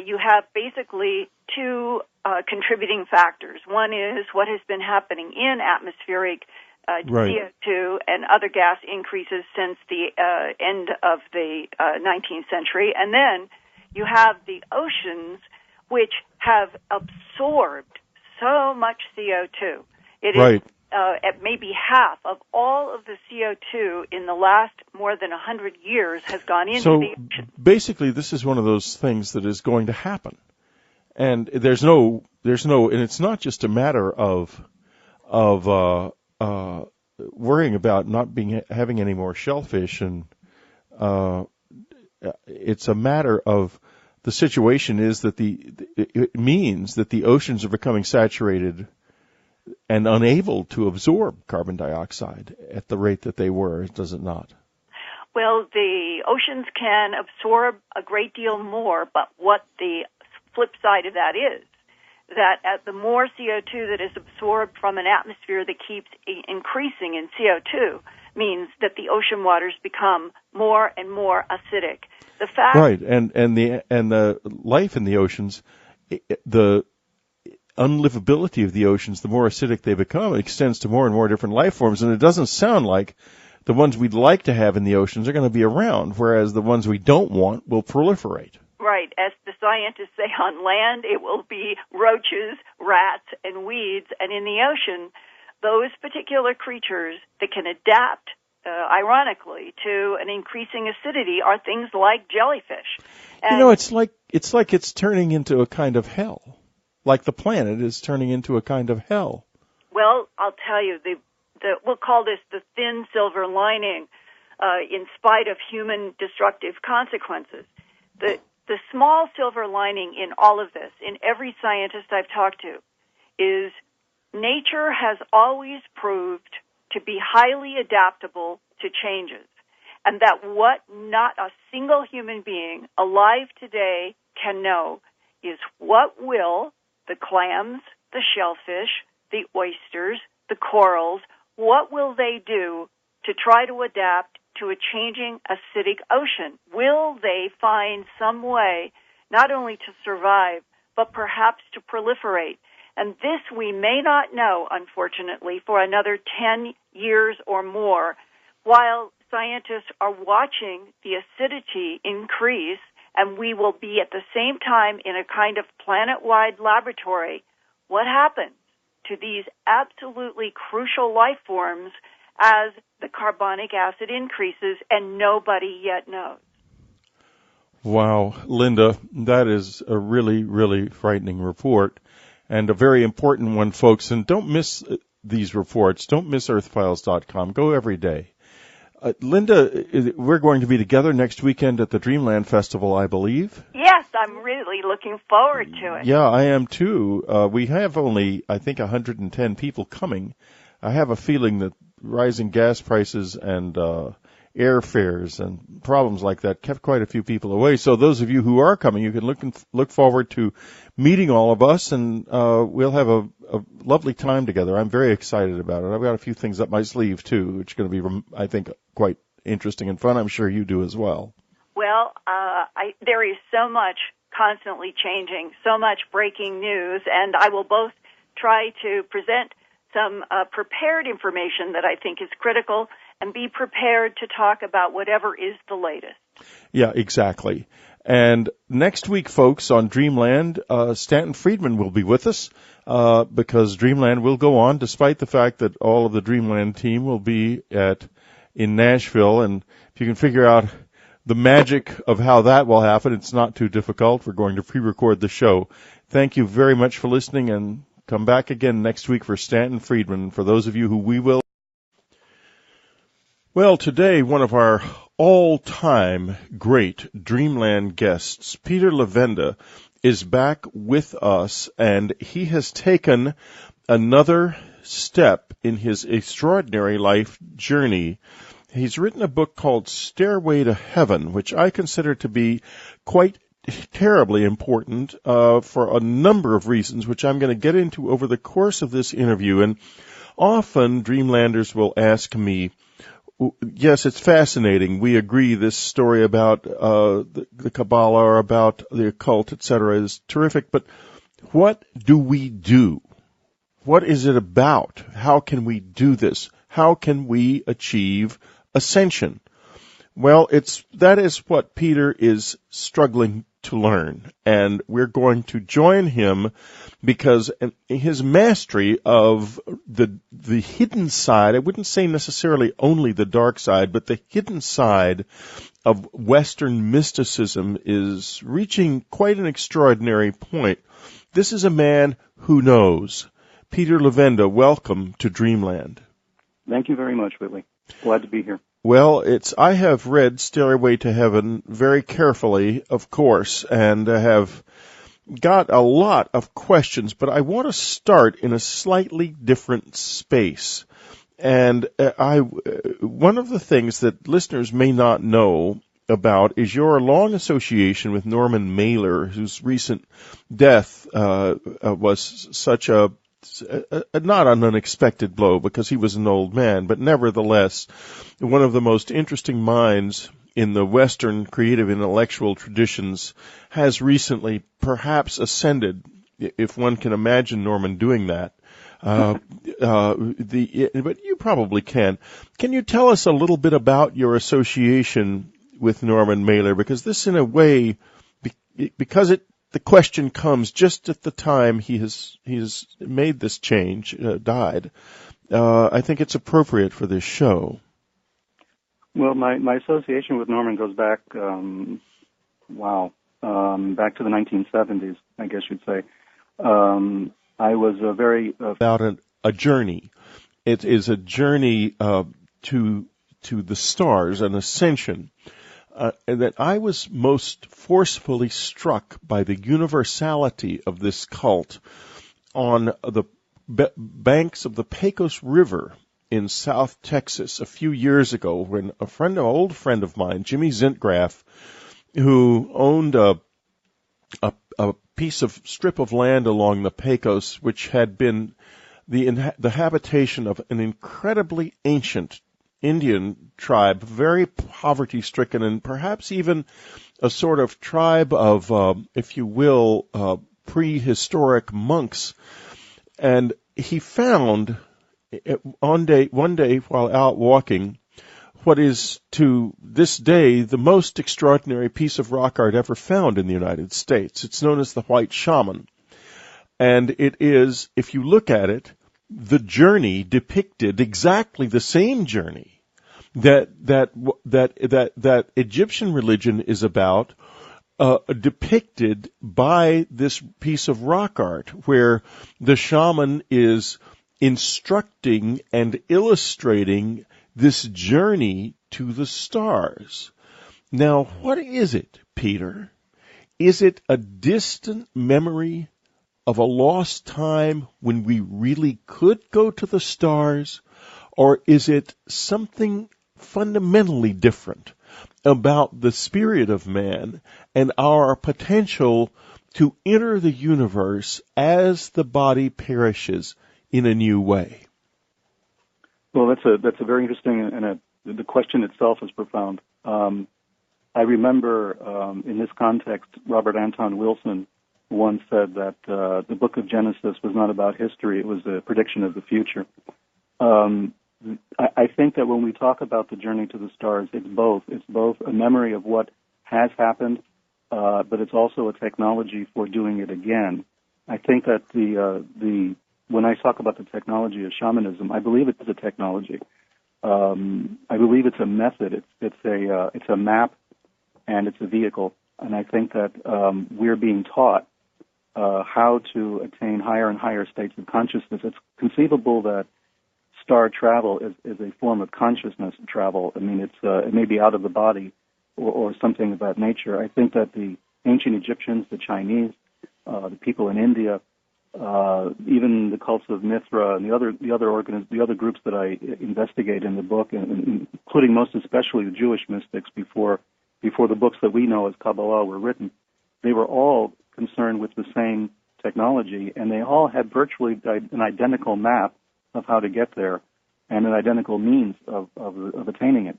you have basically 2 contributing factors. One is what has been happening in atmospheric CO2 and other gas increases since the end of the 19th century. And then you have the oceans, which have absorbed so much CO2. It is at maybe half of all of the CO2 in the last more than 100 years has gone into the ocean. So basically, this is one of those things that is going to happen. And there's no, and it's not just a matter of worrying about not having any more shellfish, and it's a matter of the situation is that it means that the oceans are becoming saturated and unable to absorb carbon dioxide at the rate that they were, does it not? Well, the oceans can absorb a great deal more, but what the flip side of that is, that the more CO2 that is absorbed from an atmosphere that keeps increasing in CO2 means that the ocean waters become more and more acidic. The fact and the life in the oceans, the unlivability of the oceans, the more acidic they become, it extends to more and more different life forms, and it doesn't sound like the ones we'd like to have in the oceans are going to be around, whereas the ones we don't want will proliferate. Right. As the scientists say, on land it will be roaches, rats, and weeds, and in the ocean, those particular creatures that can adapt, ironically, to an increasing acidity are things like jellyfish. And it's like it's turning into a kind of hell. Like the planet is turning into a kind of hell. Well, I'll tell you, we'll call this the thin silver lining, in spite of human destructive consequences. The small silver lining in all of this, in every scientist I've talked to, is nature has always proved to be highly adaptable to changes, and that what not a single human being alive today can know is what will the clams, the shellfish, the oysters, the corals, what will they do to try to adapt to a changing acidic ocean? Will they find some way not only to survive, but perhaps to proliferate? And this we may not know, unfortunately, for another 10 years or more, while scientists are watching the acidity increase, and we will be at the same time in a kind of planet-wide laboratory. What happens to these absolutely crucial life forms as the carbonic acid increases, and nobody yet knows? Wow, Linda, that is a really, really frightening report, and a very important one, folks. And don't miss these reports. Don't miss earthfiles.com. Go every day. Linda, we're going to be together next weekend at the Dreamland Festival, I believe. Yes, I'm really looking forward to it. Yeah, I am too. We have only, I think, 110 people coming. I have a feeling that rising gas prices and airfares and problems like that kept quite a few people away. So those of you who are coming, you can look forward to meeting all of us, and we'll have a lovely time together. I'm very excited about it. I've got a few things up my sleeve, too, which are going to be, I think, quite interesting and fun. I'm sure you do as well. Well, there is so much constantly changing, so much breaking news, and I will both try to present some prepared information that I think is critical and be prepared to talk about whatever is the latest. Yeah, exactly. And next week, folks, on Dreamland, Stanton Friedman will be with us because Dreamland will go on, despite the fact that all of the Dreamland team will be in Nashville. And if you can figure out the magic of how that will happen, it's not too difficult. We're going to pre-record the show. Thank you very much for listening, and come back again next week for Stanton Friedman. For those of you who we will. Well, today, one of our all-time great Dreamland guests, Peter Levenda, is back with us, and he has taken another step in his extraordinary life journey. He's written a book called Stairway to Heaven, which I consider to be quite terribly important for a number of reasons, which I'm going to get into over the course of this interview. And often Dreamlanders will ask me, yes, it's fascinating. We agree this story about the Kabbalah or about the occult, etc., is terrific. But what do we do? What is it about? How can we do this? How can we achieve ascension? Well, that is what Peter is struggling to learn, and we're going to join him because his mastery of the hidden side, I wouldn't say necessarily only the dark side, but the hidden side of Western mysticism is reaching quite an extraordinary point. This is a man who knows. Peter Levenda, welcome to Dreamland. Thank you very much, Whitley. Glad to be here. Well, I have read Stairway to Heaven very carefully, of course, and have got a lot of questions, but I want to start in a slightly different space. And one of the things that listeners may not know about is your long association with Norman Mailer, whose recent death was such a not an unexpected blow because he was an old man, but nevertheless one of the most interesting minds in the Western creative intellectual traditions has recently perhaps ascended, if one can imagine Norman doing that. But you probably can. Can you tell us a little bit about your association with Norman Mailer? Because this, in a way, the question comes just at the time he has made this change, died. I think it's appropriate for this show. Well, my association with Norman goes back, back to the 1970s, I guess you'd say. I was about a journey. It is a journey to the stars, an ascension. And that I was most forcefully struck by the universality of this cult on the banks of the Pecos River in South Texas a few years ago, when an old friend of mine, Jimmy Zintgraff, who owned a piece of strip of land along the Pecos, which had been the habitation of an incredibly ancient Indian tribe, very poverty-stricken, and perhaps even a sort of tribe of, if you will, prehistoric monks. And he found one day while out walking what is to this day the most extraordinary piece of rock art ever found in the United States. It's known as the White Shaman. And it is, if you look at it, the journey depicted exactly the same journey that Egyptian religion is about, depicted by this piece of rock art, where the shaman is instructing and illustrating this journey to the stars. Now, what is it, Peter? Is it a distant memory of a lost time when we really could go to the stars? Or is it something fundamentally different about the spirit of man and our potential to enter the universe as the body perishes in a new way? Well, that's a very interesting, and the question itself is profound. I remember in this context, Robert Anton Wilson once said that the book of Genesis was not about history, it was a prediction of the future. I think that when we talk about the journey to the stars, it's both. It's both a memory of what has happened, but it's also a technology for doing it again. I think that when I talk about the technology of shamanism, I believe it is a technology. I believe it's a method. It's a map, and it's a vehicle. And I think that we're being taught how to attain higher and higher states of consciousness. It's conceivable that star travel is a form of consciousness travel. I mean, it may be out of the body or something of that nature. I think that the ancient Egyptians, the Chinese, the people in India, even the cults of Mithra and the other groups that I investigate in the book, and including most especially the Jewish mystics before the books that we know as Kabbalah were written, they were all concerned with the same technology, and they all had virtually an identical map of how to get there and an identical means of attaining it.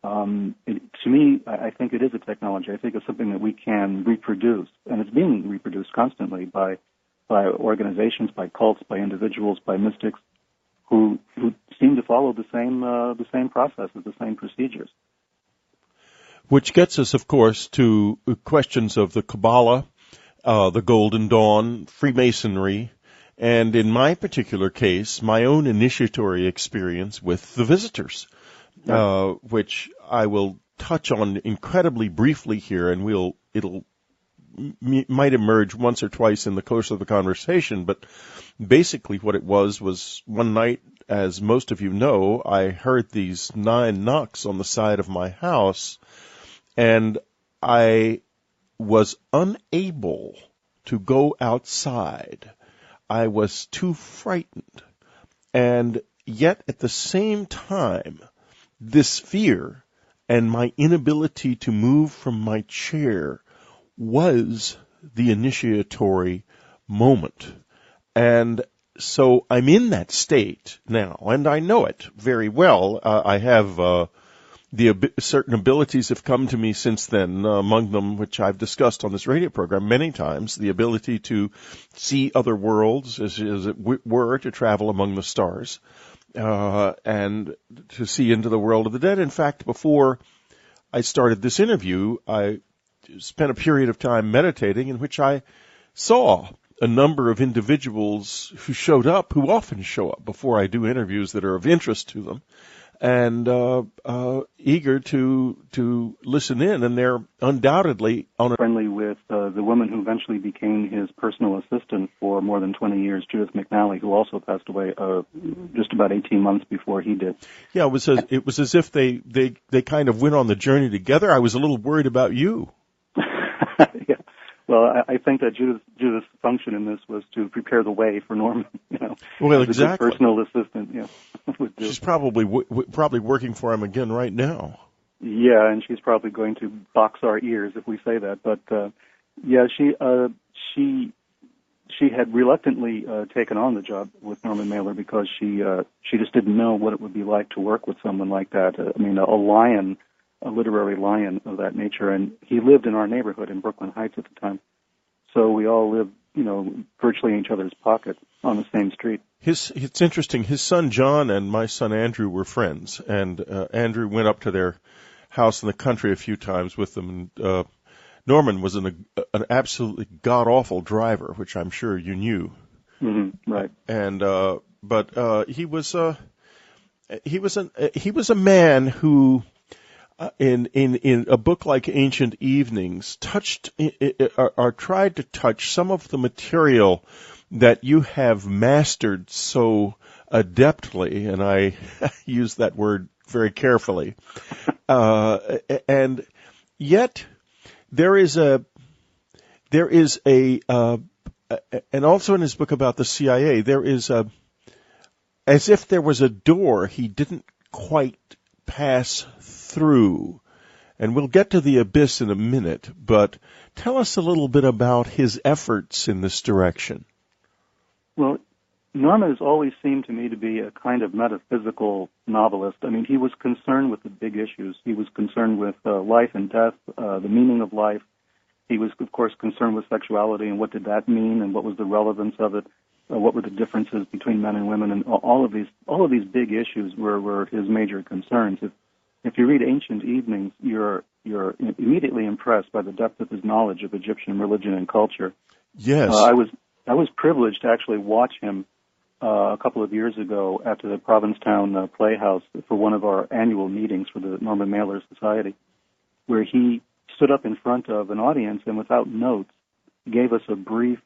To me, I think it is a technology. I think it's something that we can reproduce, and it's being reproduced constantly by organizations, by cults, by individuals, by mystics who seem to follow the same processes, the same procedures. Which gets us, of course, to questions of the Kabbalah, the Golden Dawn, Freemasonry, and in my particular case, my own initiatory experience with the visitors, which I will touch on incredibly briefly here, and it'll might emerge once or twice in the course of the conversation, but basically what it was one night, as most of you know, I heard these 9 knocks on the side of my house, and I was unable to go outside. I was too frightened. And yet at the same time, this fear and my inability to move from my chair was the initiatory moment. And so I'm in that state now, and I know it very well. I have certain abilities have come to me since then, among them, which I've discussed on this radio program many times, the ability to see other worlds, as it were, to travel among the stars, and to see into the world of the dead. In fact, before I started this interview, I spent a period of time meditating in which I saw a number of individuals who showed up, who often show up before I do interviews that are of interest to them, and eager to listen in, and they're undoubtedly friendly with the woman who eventually became his personal assistant for more than 20 years, Judith McNally, who also passed away just about 18 months before he did. Yeah, it was as if they kind of went on the journey together. I was a little worried about you. Yeah. Well, I think that Judith's function in this was to prepare the way for Norman. Well, exactly. His personal assistant. She's probably working for him again right now. Yeah, and she's probably going to box our ears if we say that. But she had reluctantly taken on the job with Norman Mailer because she just didn't know what it would be like to work with someone like that. A literary lion of that nature, and he lived in our neighborhood in Brooklyn Heights at the time. So we all lived virtually in each other's pocket on the same street. It's interesting. His son John and my son Andrew were friends, and Andrew went up to their house in the country a few times with them. And, Norman was an absolutely god-awful driver, which I'm sure you knew. Mm-hmm, right. And but he was a man who, in a book like Ancient Evenings, touched or tried to touch some of the material that you have mastered so adeptly, and I use that word very carefully, and yet there is a, and also in his book about the CIA, there is as if there was a door he didn't quite pass through. And we'll get to the abyss in a minute, but tell us a little bit about his efforts in this direction. Well, Norman has always seemed to me to be a kind of metaphysical novelist. I mean, he was concerned with the big issues. He was concerned with life and death, the meaning of life. He was, of course, concerned with sexuality and what did that mean and what was the relevance of it, what were the differences between men and women, and all of these big issues were his major concerns. If you read Ancient Evenings, you're immediately impressed by the depth of his knowledge of Egyptian religion and culture. Yes, I was privileged to actually watch him a couple of years ago at the Provincetown Playhouse for one of our annual meetings for the Norman Mailer Society, where he stood up in front of an audience and without notes gave us a brief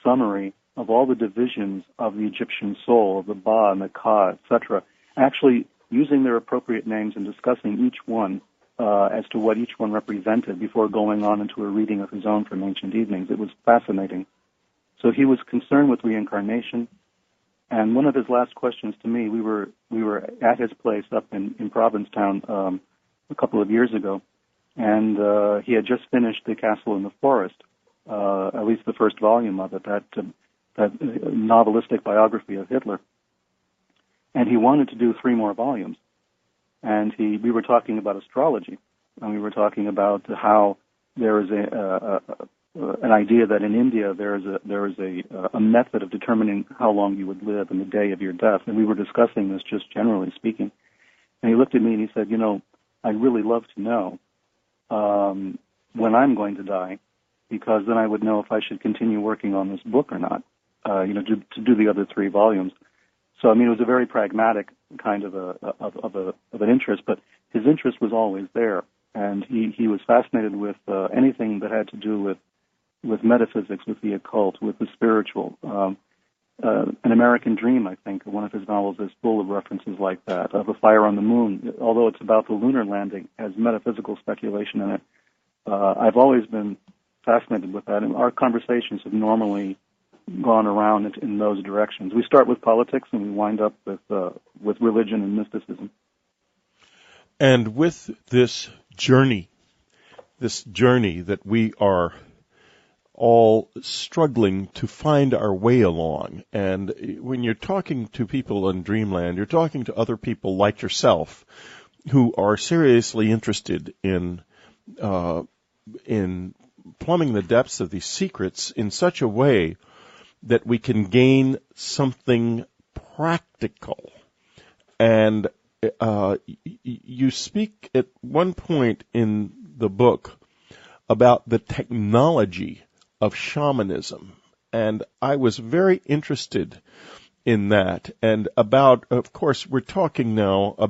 summary of all the divisions of the Egyptian soul, of the Ba and the Ka, etc., actually using their appropriate names and discussing each one as to what each one represented before going on into a reading of his own from Ancient Evenings. It was fascinating. So he was concerned with reincarnation, and one of his last questions to me, we were at his place up in Provincetown a couple of years ago, and he had just finished The Castle in the Forest, at least the first volume of it, that novelistic biography of Hitler. And he wanted to do 3 more volumes. And we were talking about astrology, and we were talking about how there is an idea that in India there is a method of determining how long you would live and the day of your death. And we were discussing this just generally speaking. And he looked at me and he said, I'd really love to know when I'm going to die, because then I would know if I should continue working on this book or not, to do the other 3 volumes. So, I mean, it was a very pragmatic kind of an interest, but his interest was always there, and he was fascinated with anything that had to do with metaphysics, with the occult, with the spiritual. An American Dream, I think, one of his novels is full of references like that. Of A Fire on the Moon, although it's about the lunar landing, has metaphysical speculation in it. I've always been fascinated with that, and our conversations have normally gone around in those directions. We start with politics and we wind up with religion and mysticism. And with this journey that we are all struggling to find our way along, and when you're talking to people in Dreamland, you're talking to other people like yourself who are seriously interested in plumbing the depths of these secrets in such a way that we can gain something practical. And you speak at one point in the book about the technology of shamanism, and I was very interested in that. And about, of course, we're talking now about